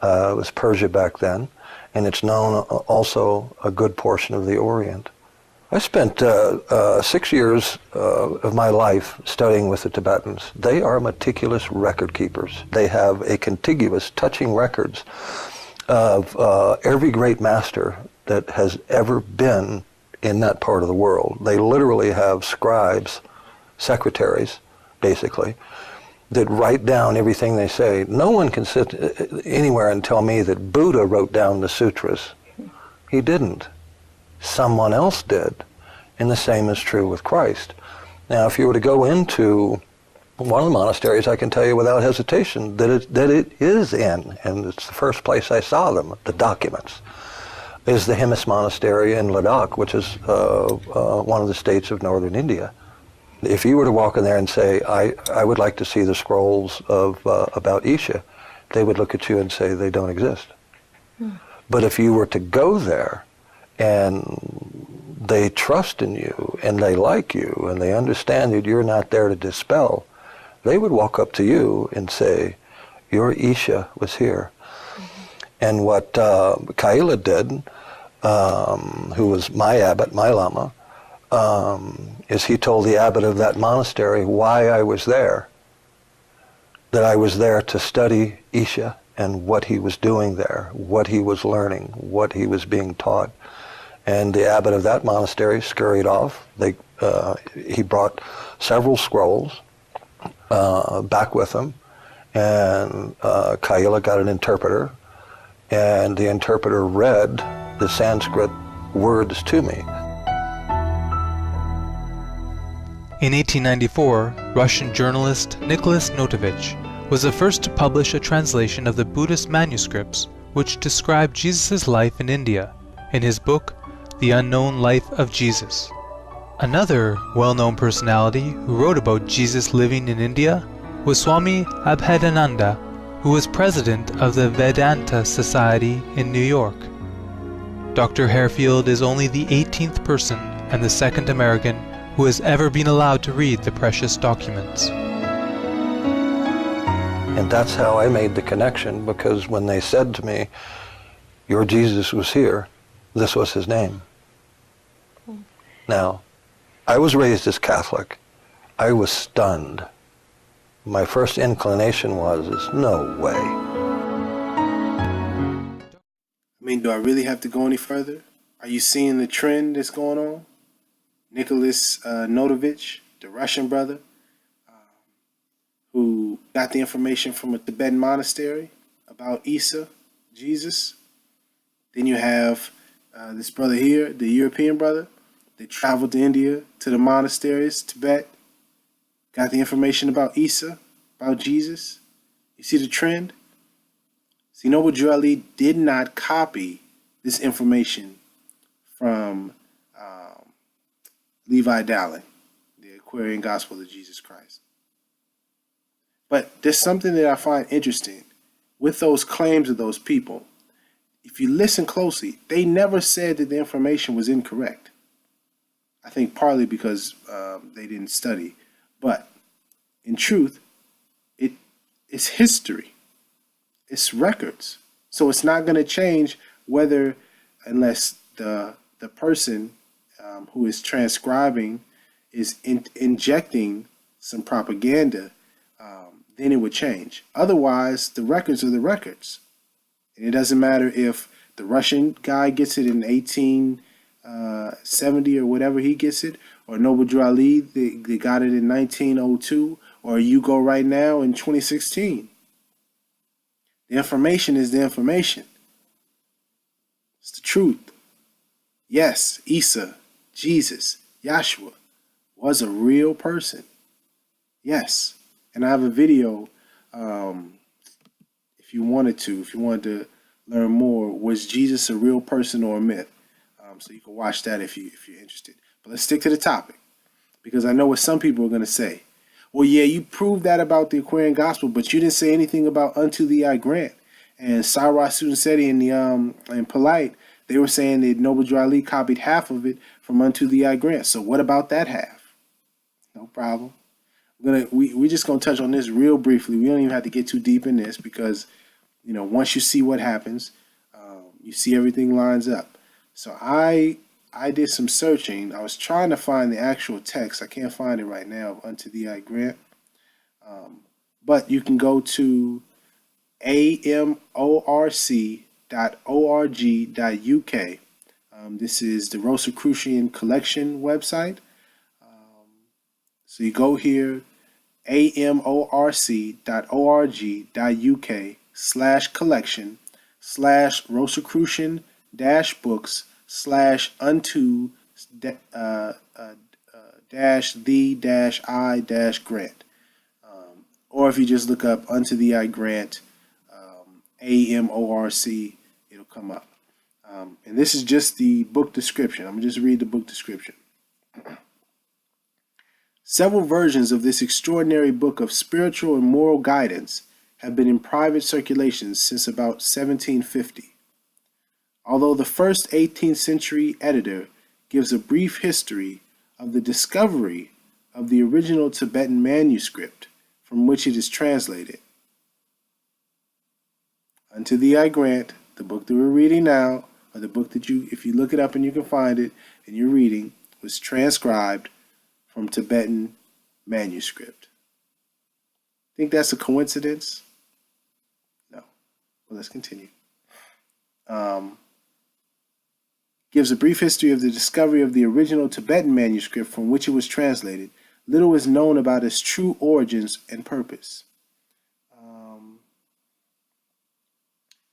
It was Persia back then, and it's known also a good portion of the Orient. I spent 6 years of my life studying with the Tibetans. They are meticulous record keepers. They have a contiguous, touching records of every great master that has ever been in that part of the world. They literally have scribes, secretaries, basically, that write down everything they say. No one can sit anywhere and tell me that Buddha wrote down the sutras. He didn't. Someone else did. And the same is true with Christ. Now, if you were to go into one of the monasteries, I can tell you without hesitation that it is in, and it's the first place I saw them, the documents, is the Himis Monastery in Ladakh, which is one of the states of northern India. If you were to walk in there and say, I would like to see the scrolls of about Isha, they would look at you and say they don't exist. But if you were to go there and they trust in you and they like you and they understand that you're not there to dispel, they would walk up to you and say, your Isha was here. And what Kaila did, who was my abbot, my lama, is he told the abbot of that monastery why I was there, that I was there to study Isha and what he was doing there, what he was learning, what he was being taught. And the abbot of that monastery scurried off. He brought several scrolls back with him, and Kaila got an interpreter, and the interpreter read the Sanskrit words to me. In 1894, Russian journalist Nicholas Notovich was the first to publish a translation of the Buddhist manuscripts which describe Jesus' life in India in his book, The Unknown Life of Jesus. Another well-known personality who wrote about Jesus living in India was Swami Abhedananda, who was president of the Vedanta Society in New York. Dr. Harefield is only the 18th person and the second American who has ever been allowed to read the precious documents. And that's how I made the connection, because when they said to me, "Your Jesus was here," this was his name. Now, I was raised as Catholic. I was stunned. My first inclination was no way. I mean, do I really have to go any further? Are you seeing the trend that's going on? Nicholas Notovich, the Russian brother, who got the information from a Tibetan monastery about Isa, Jesus. Then you have this brother here, the European brother. They traveled to India, to the monasteries, Tibet, got the information about Isa, about Jesus. You see the trend? See, Noble Drew Ali did not copy this information from Levi Dowling, the Aquarian Gospel of Jesus Christ. But there's something that I find interesting with those claims of those people. If you listen closely, they never said that the information was incorrect. I think partly because they didn't study. But in truth, it's history. It's records. So it's not going to change unless the person who is transcribing is injecting some propaganda, then it would change. Otherwise, the records are the records. And it doesn't matter if the Russian guy gets it in 1870 or whatever he gets it, or Noble Drew Ali, they got it in 1902, or you go right now in 2016. The information is the information. It's the truth. Yes, Isa, Jesus, Yahshua was a real person. Yes. And I have a video, if you wanted to learn more, was Jesus a real person or a myth? So you can watch that if you're interested. But let's stick to the topic, because I know what some people are going to say. Well, yeah, you proved that about the Aquarian Gospel, but you didn't say anything about Unto Thee I Grant. And Cyrus Sudansetti and Polite, they were saying that Noble Drew Ali copied half of it from Unto Thee I Grant. So what about that half? No problem. We're just gonna touch on this real briefly. We don't even have to get too deep in this, because once you see what happens, you see everything lines up. So I did some searching. I was trying to find the actual text. I can't find it right now. Unto Thee I Grant, but you can go to amorc.org.uk. This is the Rosicrucian Collection website. So you go here, amorc.org.uk/collection/unto-the-I-grant. Or if you just look up Unto Thee I Grant, AMORC, it'll come up. And this is just the book description. I'm going to just read the book description. Several versions of this extraordinary book of spiritual and moral guidance have been in private circulation since about 1750. Although the first 18th century editor gives a brief history of the discovery of the original Tibetan manuscript from which it is translated. Unto Thee I Grant, the book that we're reading now, or the book that if you look it up and you can find it and you're reading, was transcribed from Tibetan manuscript. Think that's a coincidence? No. Well, let's continue. Gives a brief history of the discovery of the original Tibetan manuscript from which it was translated. Little is known about its true origins and purpose.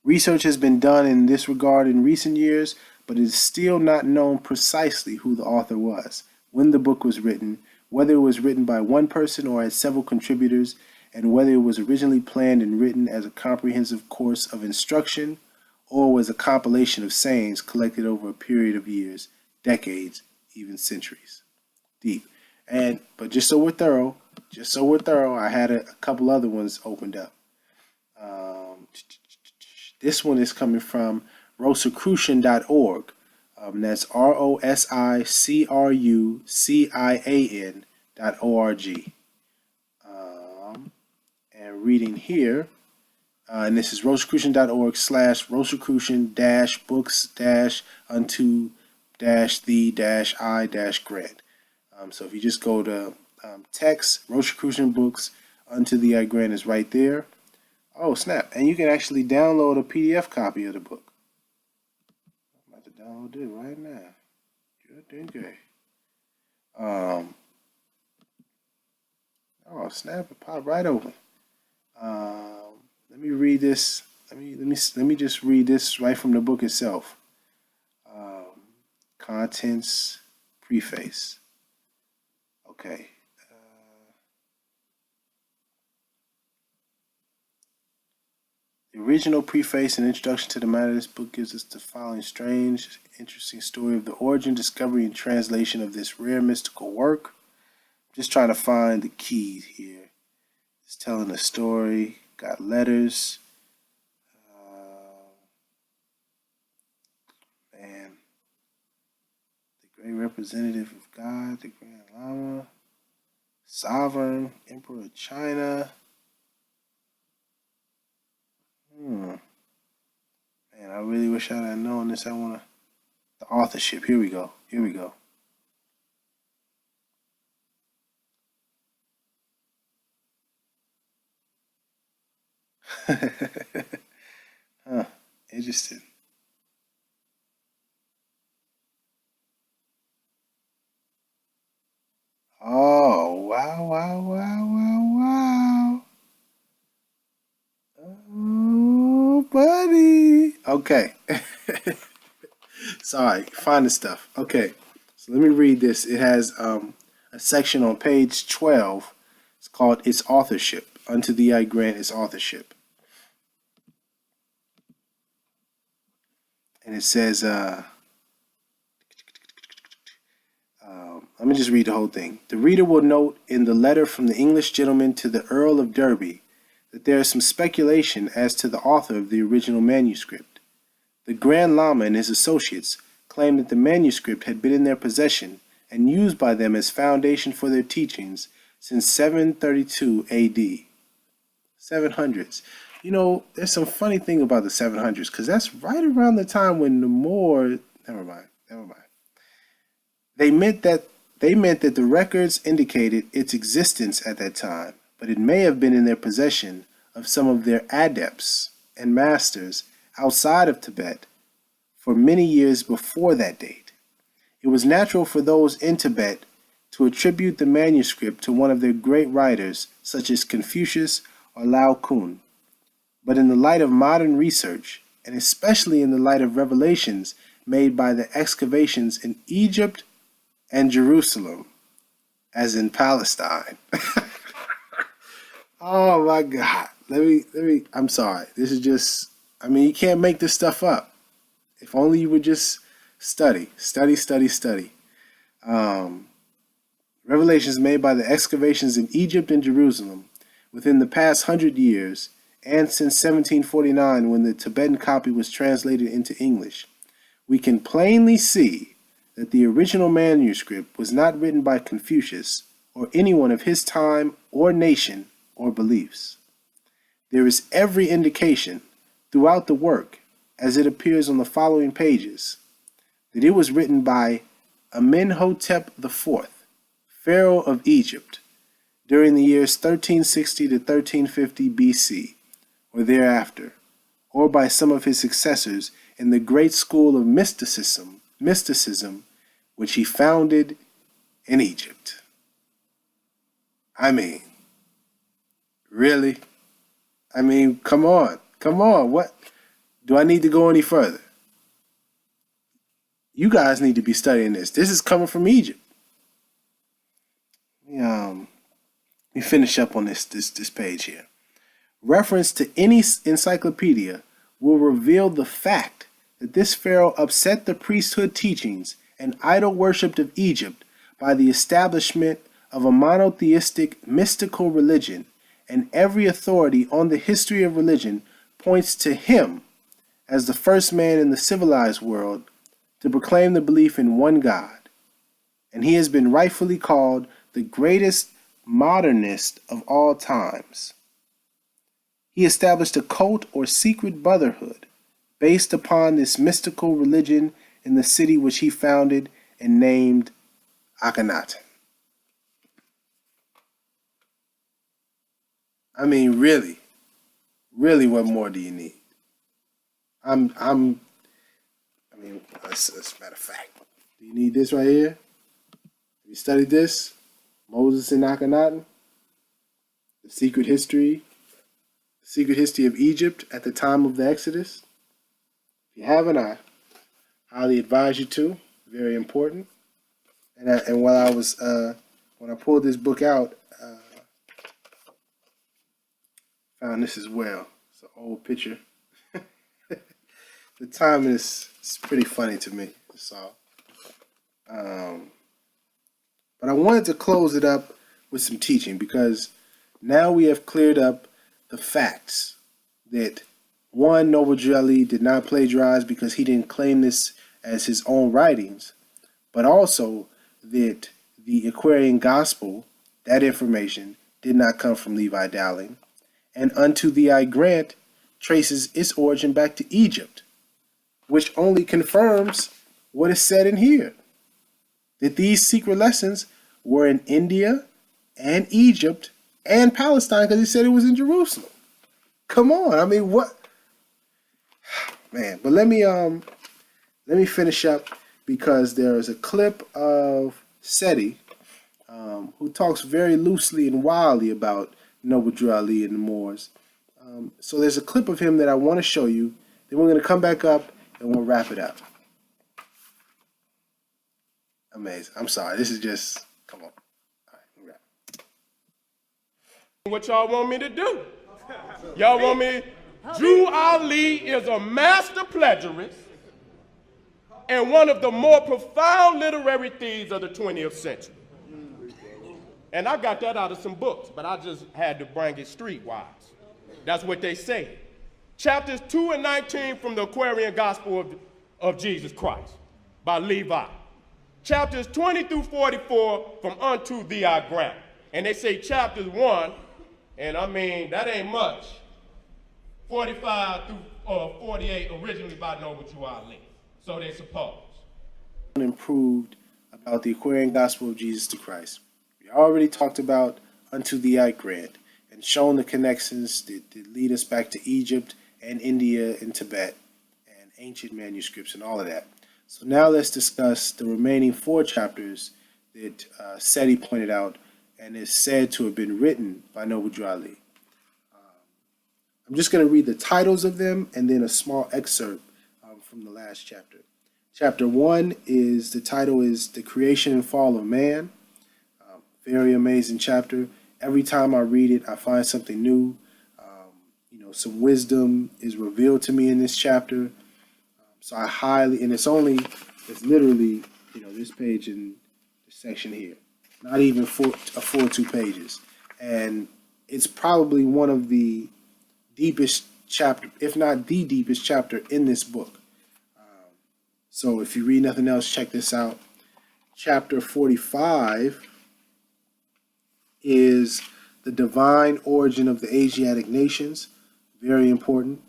Research has been done in this regard in recent years, but it is still not known precisely who the author was, when the book was written, whether it was written by one person or as several contributors, and whether it was originally planned and written as a comprehensive course of instruction or was a compilation of sayings collected over a period of years, decades, even centuries. Deep. But just so we're thorough, I had a couple other ones opened up. This one is coming from Rosicrucian.org. That's ROSICRUCIAN.org. And reading here, and this is Rosicrucian.org/Rosicrucian-books-unto-the-I-grant. So if you just go to text, Rosicrucian Books Unto the I-grant is right there. Oh, snap. And you can actually download a PDF copy of the book. I'm about to download it right now. Good day. Oh, snap. It popped right open. Let me read this. Let me just read this right from the book itself. Contents, preface. Okay. The original preface and introduction to the matter of this book gives us the following strange, interesting story of the origin, discovery, and translation of this rare mystical work. Just trying to find the keys here. It's telling a story, got letters. Man, the great representative of God, the Grand Lama, sovereign, Emperor of China. Man, I really wish I had known this. The authorship. Here we go. Huh, interesting. Oh, wow. Oh, buddy. Okay. Sorry, find the stuff. Okay, so let me read this. It has a section on page 12. It's called Its Authorship. Unto thee I grant its authorship. And it says, let me just read the whole thing. The reader will note in the letter from the English gentleman to the Earl of Derby that there is some speculation as to the author of the original manuscript. The Grand Lama and his associates claim that the manuscript had been in their possession and used by them as foundation for their teachings since 732 AD. 700s. You know, there's some funny thing about the 700s because that's right around the time when the more... Never mind. They meant that the records indicated its existence at that time, but it may have been in their possession of some of their adepts and masters outside of Tibet for many years before that date. It was natural for those in Tibet to attribute the manuscript to one of their great writers, such as Confucius or Lao Kun. But in the light of modern research, and especially in the light of revelations made by the excavations in Egypt and Jerusalem, as in Palestine. Oh my God. I'm sorry. This is just, you can't make this stuff up. If only you would just study. Revelations made by the excavations in Egypt and Jerusalem within the past 100 years and since 1749 when the Tibetan copy was translated into English, we can plainly see that the original manuscript was not written by Confucius or anyone of his time or nation or beliefs. There is every indication throughout the work, as it appears on the following pages, that it was written by Amenhotep IV, Pharaoh of Egypt, during the years 1360 to 1350 BC, or thereafter, or by some of his successors in the great school of mysticism which he founded in Egypt. Really? Come on. What? Do I need to go any further? You guys need to be studying this. This is coming from Egypt. Let me finish up on this page here. Reference to any encyclopedia will reveal the fact that this pharaoh upset the priesthood teachings and idol worship of Egypt by the establishment of a monotheistic mystical religion, and every authority on the history of religion points to him as the first man in the civilized world to proclaim the belief in one God, and he has been rightfully called the greatest modernist of all times. He established a cult or secret brotherhood based upon this mystical religion in the city which he founded and named Akhenaten. I mean, really, what more do you need? I mean, as a matter of fact, do you need this right here? Have you studied this? Moses and Akhenaten? The secret history of Egypt at the time of the Exodus? If you haven't, I highly advise you to. Very important. And while I was, when I pulled this book out, found this as well. It's an old picture. The timing is pretty funny to me. That's all. But I wanted to close it up with some teaching, because now we have cleared up the facts that, one, Noble Drew Ali did not plagiarize because he didn't claim this as his own writings, but also that the Aquarian Gospel, that information, did not come from Levi Dowling, and Unto Thee I Grant traces its origin back to Egypt, which only confirms what is said in here, that these secret lessons were in India and Egypt and Palestine, because he said it was in Jerusalem. Come on, I mean, what? Man, but let me finish up, because there is a clip of Seti, who talks very loosely and wildly about Noble Drew Ali and the Moors. So there's a clip of him that I want to show you. Then we're going to come back up and we'll wrap it up. Amazing. I'm sorry. This is just, come on. All right, we'll wrap. What y'all want me to do? Y'all want me? Drew Ali is a master plagiarist and one of the more profound literary thieves of the 20th century. And I got that out of some books, but I just had to bring it streetwise. That's what they say. Chapters 2 and 19 from the Aquarian Gospel of Jesus Christ by Levi. Chapters 20 through 44 from Unto Thee I Grant. And they say chapters 1, and I mean, that ain't much, 45 through 48 originally by Noble Drew Ali. So they suppose. Improved about the Aquarian Gospel of Jesus to Christ. We already talked about Unto Thee I Grant and shown the connections that lead us back to Egypt and India and Tibet and ancient manuscripts and all of that. So now let's discuss the remaining 4 chapters that Seti pointed out and is said to have been written by Noble Drew Ali. I'm just going to read the titles of them and then a small excerpt from the last chapter. Chapter 1 is, the title is The Creation and Fall of Man. Very amazing chapter. Every time I read it, I find something new. Some wisdom is revealed to me in this chapter. So I highly, and it's literally, this page and this section here. Not even a full 2 pages. And it's probably one of the deepest chapter, if not the deepest chapter in this book. So if you read nothing else, check this out. Chapter 45 is the divine origin of the Asiatic nations. Very important.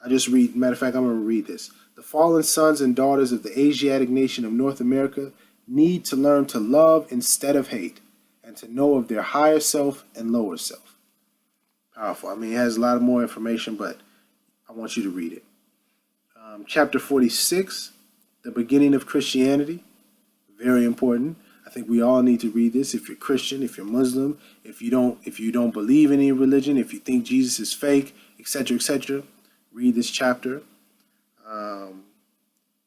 Matter of fact, I'm going to read this. The fallen sons and daughters of the Asiatic nation of North America need to learn to love instead of hate, and to know of their higher self and lower self. Powerful. I mean, it has a lot of more information, but I want you to read it. Chapter 46, the beginning of Christianity. Very important. I think we all need to read this. If you're Christian, if you're Muslim, if you don't believe in any religion, if you think Jesus is fake, etc., etc., read this chapter.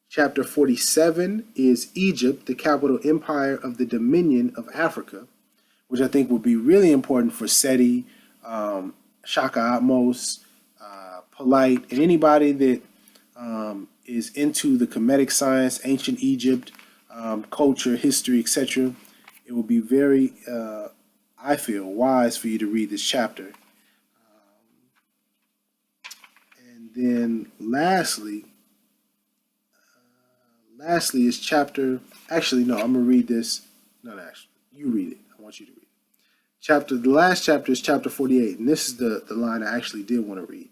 Chapter 47 is Egypt, the capital empire of the Dominion of Africa, which I think would be really important for SETI, Shaka Atmos, Polite, and anybody that is into the Kemetic science, ancient Egypt, culture, history, etc. It will be very, I feel, wise for you to read this chapter. And then lastly is chapter, actually, no, I'm going to read this. Not actually, you read it. I want you to read it. The last chapter is chapter 48, and this is the line I actually did want to read.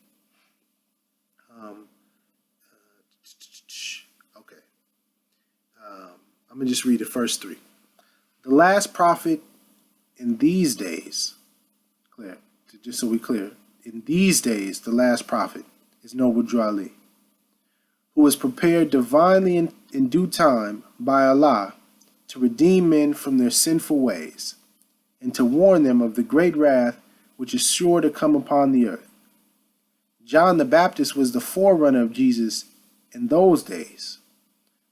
Okay. I'm going to just read the first three. The last prophet in these days, just so we're clear, in these days, the last prophet is Noble Drew Ali, who was prepared divinely in due time by Allah to redeem men from their sinful ways and to warn them of the great wrath which is sure to come upon the earth. John the Baptist was the forerunner of Jesus in those days,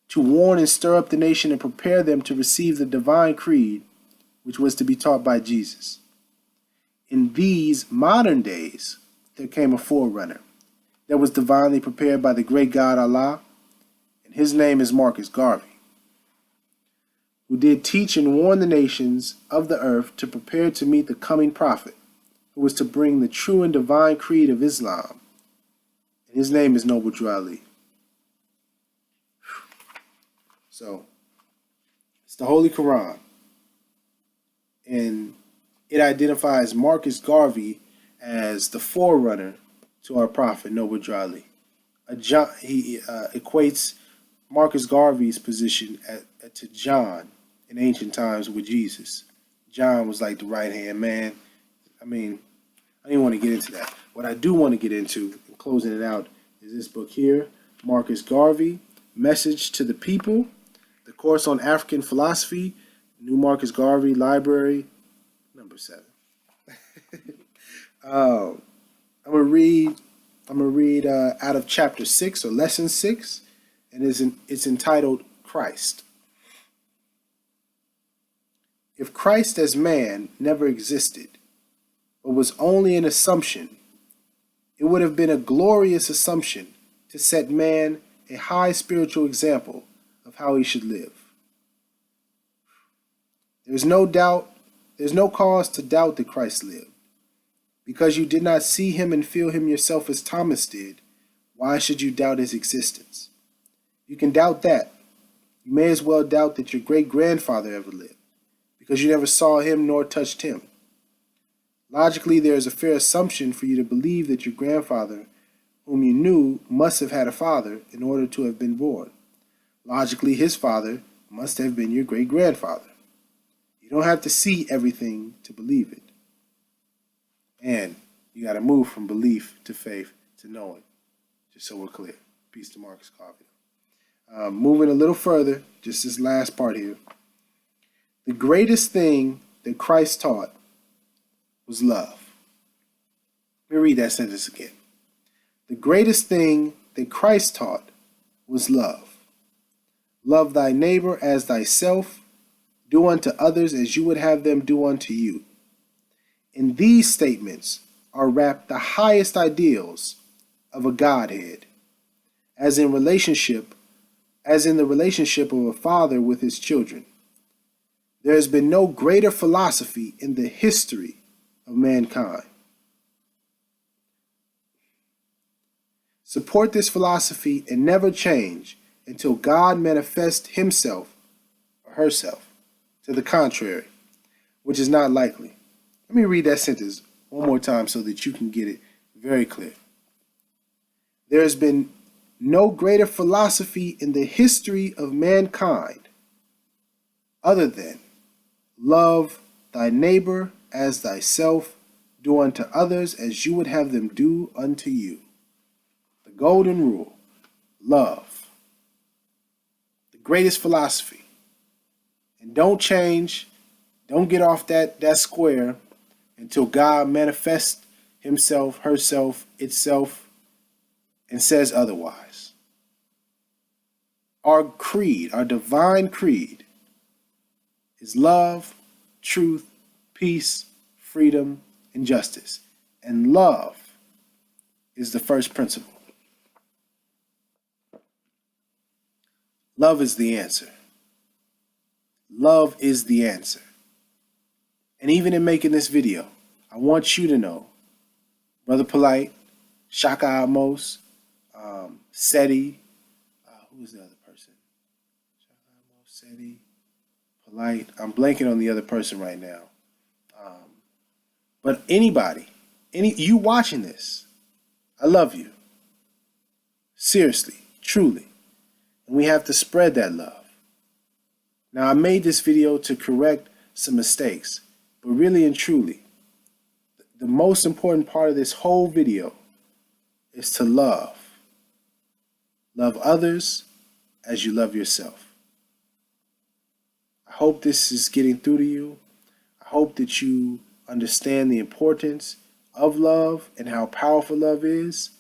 to warn and stir up the nation and prepare them to receive the divine creed which was to be taught by Jesus. In these modern days, there came a forerunner that was divinely prepared by the great God Allah, and his name is Marcus Garvey, who did teach and warn the nations of the earth to prepare to meet the coming prophet, who was to bring the true and divine creed of Islam, and his name is Noble Drew Ali. So, it's the Holy Koran, and it identifies Marcus Garvey as the forerunner to our prophet, Noble Drew Ali. He equates Marcus Garvey's position to John in ancient times with Jesus. John was like the right-hand man. I mean, I didn't want to get into that. What I do want to get into, and closing it out, is this book here, Marcus Garvey, Message to the People, the Course on African Philosophy, New Marcus Garvey Library, number 7. I'm gonna read out of chapter 6 or lesson 6, and it's entitled Christ. If Christ as man never existed, but was only an assumption, it would have been a glorious assumption to set man a high spiritual example of how he should live. There's no cause to doubt that Christ lived. Because you did not see him and feel him yourself as Thomas did, why should you doubt his existence? You can doubt that. You may as well doubt that your great-grandfather ever lived, because you never saw him nor touched him. Logically, there is a fair assumption for you to believe that your grandfather, whom you knew, must have had a father in order to have been born. Logically, his father must have been your great-grandfather. You don't have to see everything to believe it. And you got to move from belief to faith to knowing, just so we're clear. Peace to Marcus Garvey. Moving a little further, just this last part here. The greatest thing that Christ taught was love. Let me read that sentence again. The greatest thing that Christ taught was love. Love thy neighbor as thyself. Do unto others as you would have them do unto you. In these statements are wrapped the highest ideals of a Godhead, as in the relationship of a father with his children. There has been no greater philosophy in the history of mankind. Support this philosophy and never change until God manifests himself or herself to the contrary, which is not likely. Let me read that sentence one more time so that you can get it very clear. There has been no greater philosophy in the history of mankind other than love thy neighbor as thyself, do unto others as you would have them do unto you. The golden rule, love. The greatest philosophy. And don't change, don't get off that square until God manifests himself, herself, itself and says otherwise. Our creed, our divine creed, is love, truth, peace, freedom, and justice. And love is the first principle. Love is the answer. Love is the answer. And even in making this video, I want you to know, Brother Polite, Shaka Amos, Seti, who was the other person? Shaka Amos, Seti, Polite. I'm blanking on the other person right now. But anybody, you watching this, I love you. Seriously, truly. And we have to spread that love. Now, I made this video to correct some mistakes, but really and truly, the most important part of this whole video is to love. Love others as you love yourself. I hope this is getting through to you. I hope that you understand the importance of love and how powerful love is.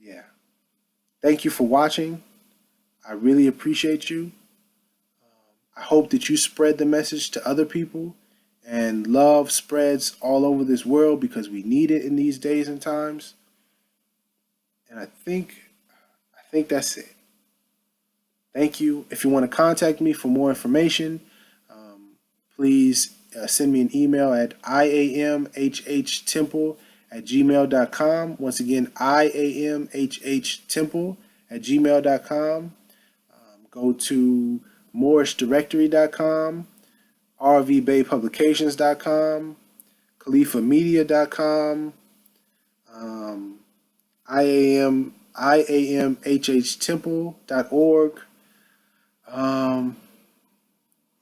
Yeah. Thank you for watching. I really appreciate you. I hope that you spread the message to other people and love spreads all over this world because we need it in these days and times. And I think that's it. Thank you. If you want to contact me for more information, please send me an email at iamhhtemple@gmail.com. Once again, iamhhtemple@gmail.com. Go to morrisdirectory.com, rvbaypublications.com, khalifamedia.com, iamhhtemple.org.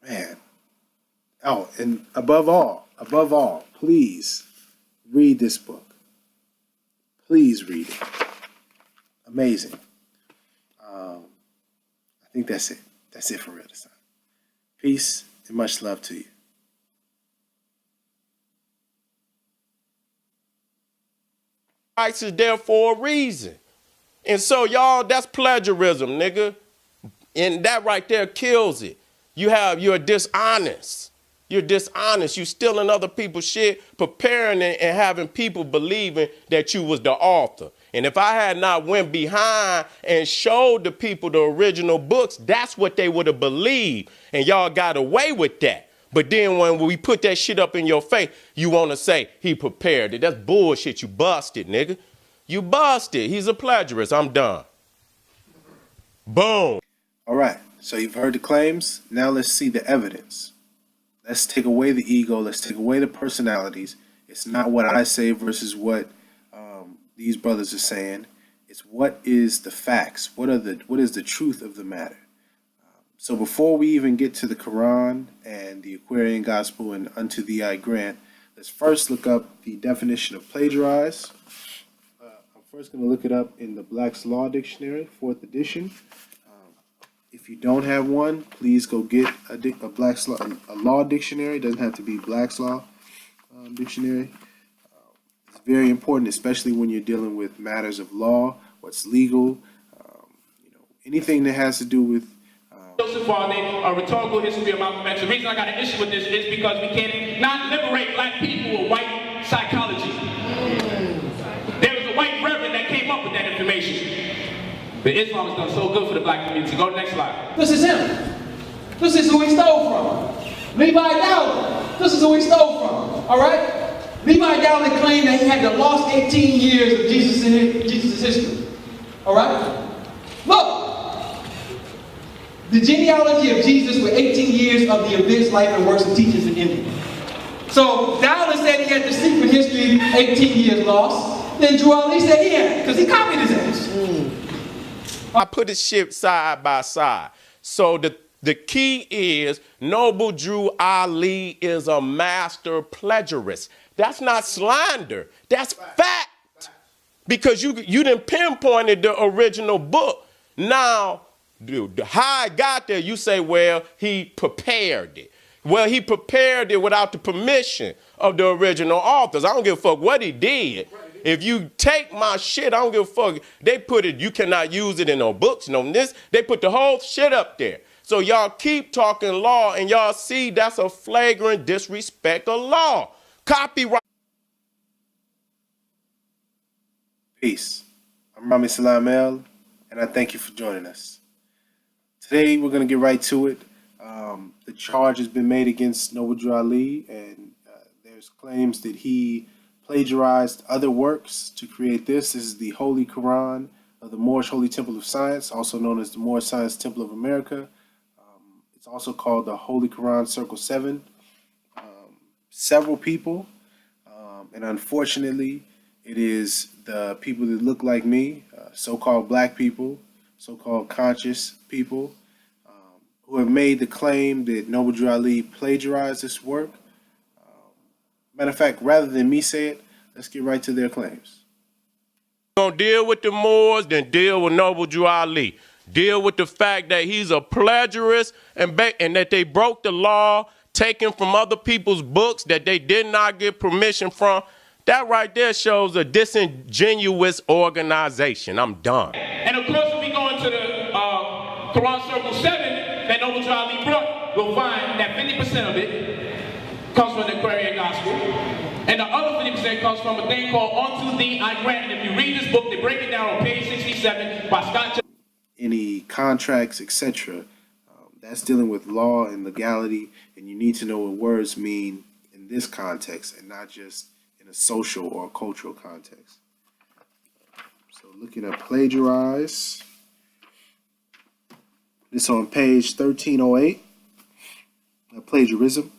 Man. Oh, and above all, please read this book. Please read it. Amazing. I think that's it. That's it for real this time. Peace and much love to you. Christ is there for a reason. And so, y'all, that's plagiarism, nigga. And that right there kills it. You're dishonest. You're dishonest. You stealing other people's shit, preparing it, and having people believing that you was the author. And if I had not went behind and showed the people the original books, that's what they would have believed. And y'all got away with that. But then when we put that shit up in your face, you want to say he prepared it. That's bullshit. You busted, nigga. You busted. He's a plagiarist. I'm done. Boom. All right. So you've heard the claims. Now let's see the evidence. Let's take away the ego. Let's take away the personalities. It's not what I say versus what these brothers are saying. It's what is the facts. What is the truth of the matter? So before we even get to the Quran and the Aquarian Gospel and unto thee I grant, let's first look up the definition of plagiarize. I'm first going to look it up in the Black's Law Dictionary, 4th edition. If you don't have one, please go get a law dictionary. It doesn't have to be Black's Law Dictionary. It's very important, especially when you're dealing with matters of law, what's legal, anything that has to do with Joseph Farley, a rhetorical history of Malcolm X. The reason I got an issue with this is because we cannot liberate black people with white psychology. There was a white reverend that came up with that information. But Islam has done so good for the black community. Go to the next slide. This is him. This is who he stole from. Levi Dowling. This is who he stole from. All right? Levi Dowling claimed that he had the lost 18 years of Jesus' history. All right? Look. The genealogy of Jesus with 18 years of the events, life, and works of teachers in India. So Dowling said he had the secret history, 18 years lost. Then Drew Ali said he had, because he copied his ass. I put this shit side by side. So the key is Noble Drew Ali is a master plagiarist. That's not slander. That's fact. Because you done pinpointed the original book. Now, dude, how I got there, you say, well, he prepared it. Well, he prepared it without the permission of the original authors. I don't give a fuck what he did. If you take my shit, I don't give a fuck. They put it, you cannot use it in no books, no this. They put the whole shit up there. So y'all keep talking law and y'all see that's a flagrant disrespect of law. Copyright. Peace. I'm Rami Salam El, and I thank you for joining us. Today, we're going to get right to it. The charge has been made against Noble Drew Ali, and there's claims that he plagiarized other works to create this. This is the Holy Koran of the Moorish Holy Temple of Science, also known as the Moorish Science Temple of America. It's also called the Holy Koran Circle 7. Several people, and unfortunately, it is the people that look like me, so-called black people, so-called conscious people, who have made the claim that Noble Drew Ali plagiarized this work. Matter of fact, rather than me say it, let's get right to their claims. Gonna deal with the Moors, then deal with Noble Drew Ali. Deal with the fact that he's a plagiarist and that they broke the law, taken from other people's books that they did not get permission from. That right there shows a disingenuous organization. I'm done. And of course, if we go into the Quran Circle 7 that Noble Drew Ali brought, we'll find that 50% of it comes from the Aquarian Gospel. And the other 50% comes from a thing called Unto Thee I Grant. And if you read this book, they break it down on page 67 by Scott. Any contracts, etc. That's dealing with law and legality, and you need to know what words mean in this context and not just in a social or a cultural context. So looking at plagiarize, this on page 1308, plagiarism.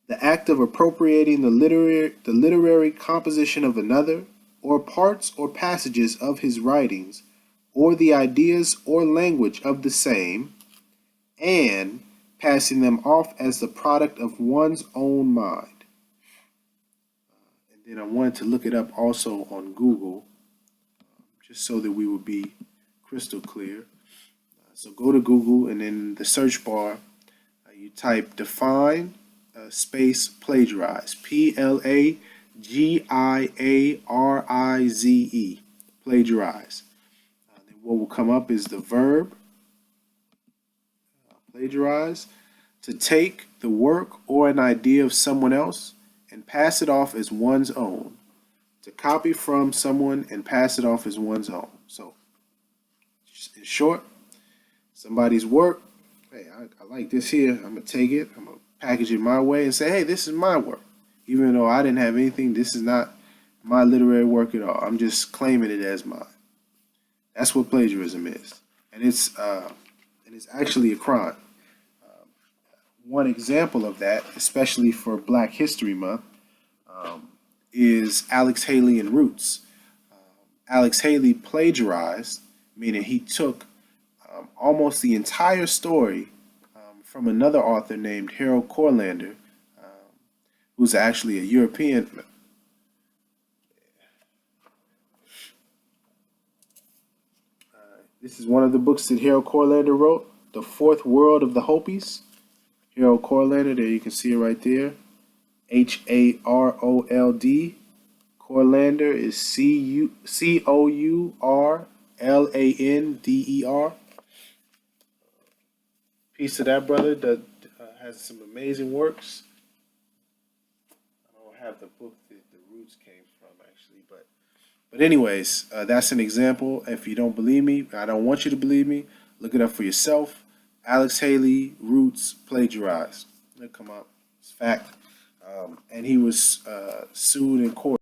The act of appropriating the literary composition of another, or parts or passages of his writings, or the ideas or language of the same, and passing them off as the product of one's own mind. And then I wanted to look it up also on Google, just so that we would be crystal clear. So go to Google, and in the search bar, you type define space plagiarize, plagiarize, plagiarize. Then what will come up is the verb, plagiarize, to take the work or an idea of someone else and pass it off as one's own. To copy from someone and pass it off as one's own. So, in short, somebody's work, hey, I like this here, I'm going to take it, I'm going to package it my way and say, hey, this is my work. Even though I didn't have anything, this is not my literary work at all. I'm just claiming it as mine. That's what plagiarism is. And it's actually a crime. One example of that, especially for Black History Month, is Alex Haley and Roots. Alex Haley plagiarized, meaning he took almost the entire story from another author named Harold Corlander, who's actually a European. This is one of the books that Harold Corlander wrote, The Fourth World of the Hopis. Harold Corlander, there you can see it right there. Harold. Corlander is Courlander. Peace to that brother that has some amazing works. I don't have the book that the roots came from, actually, but anyways, that's an example. If you don't believe me, I don't want you to believe me. Look it up for yourself. Alex Haley, Roots, plagiarized. It'll come up. It's fact. And he was sued in court.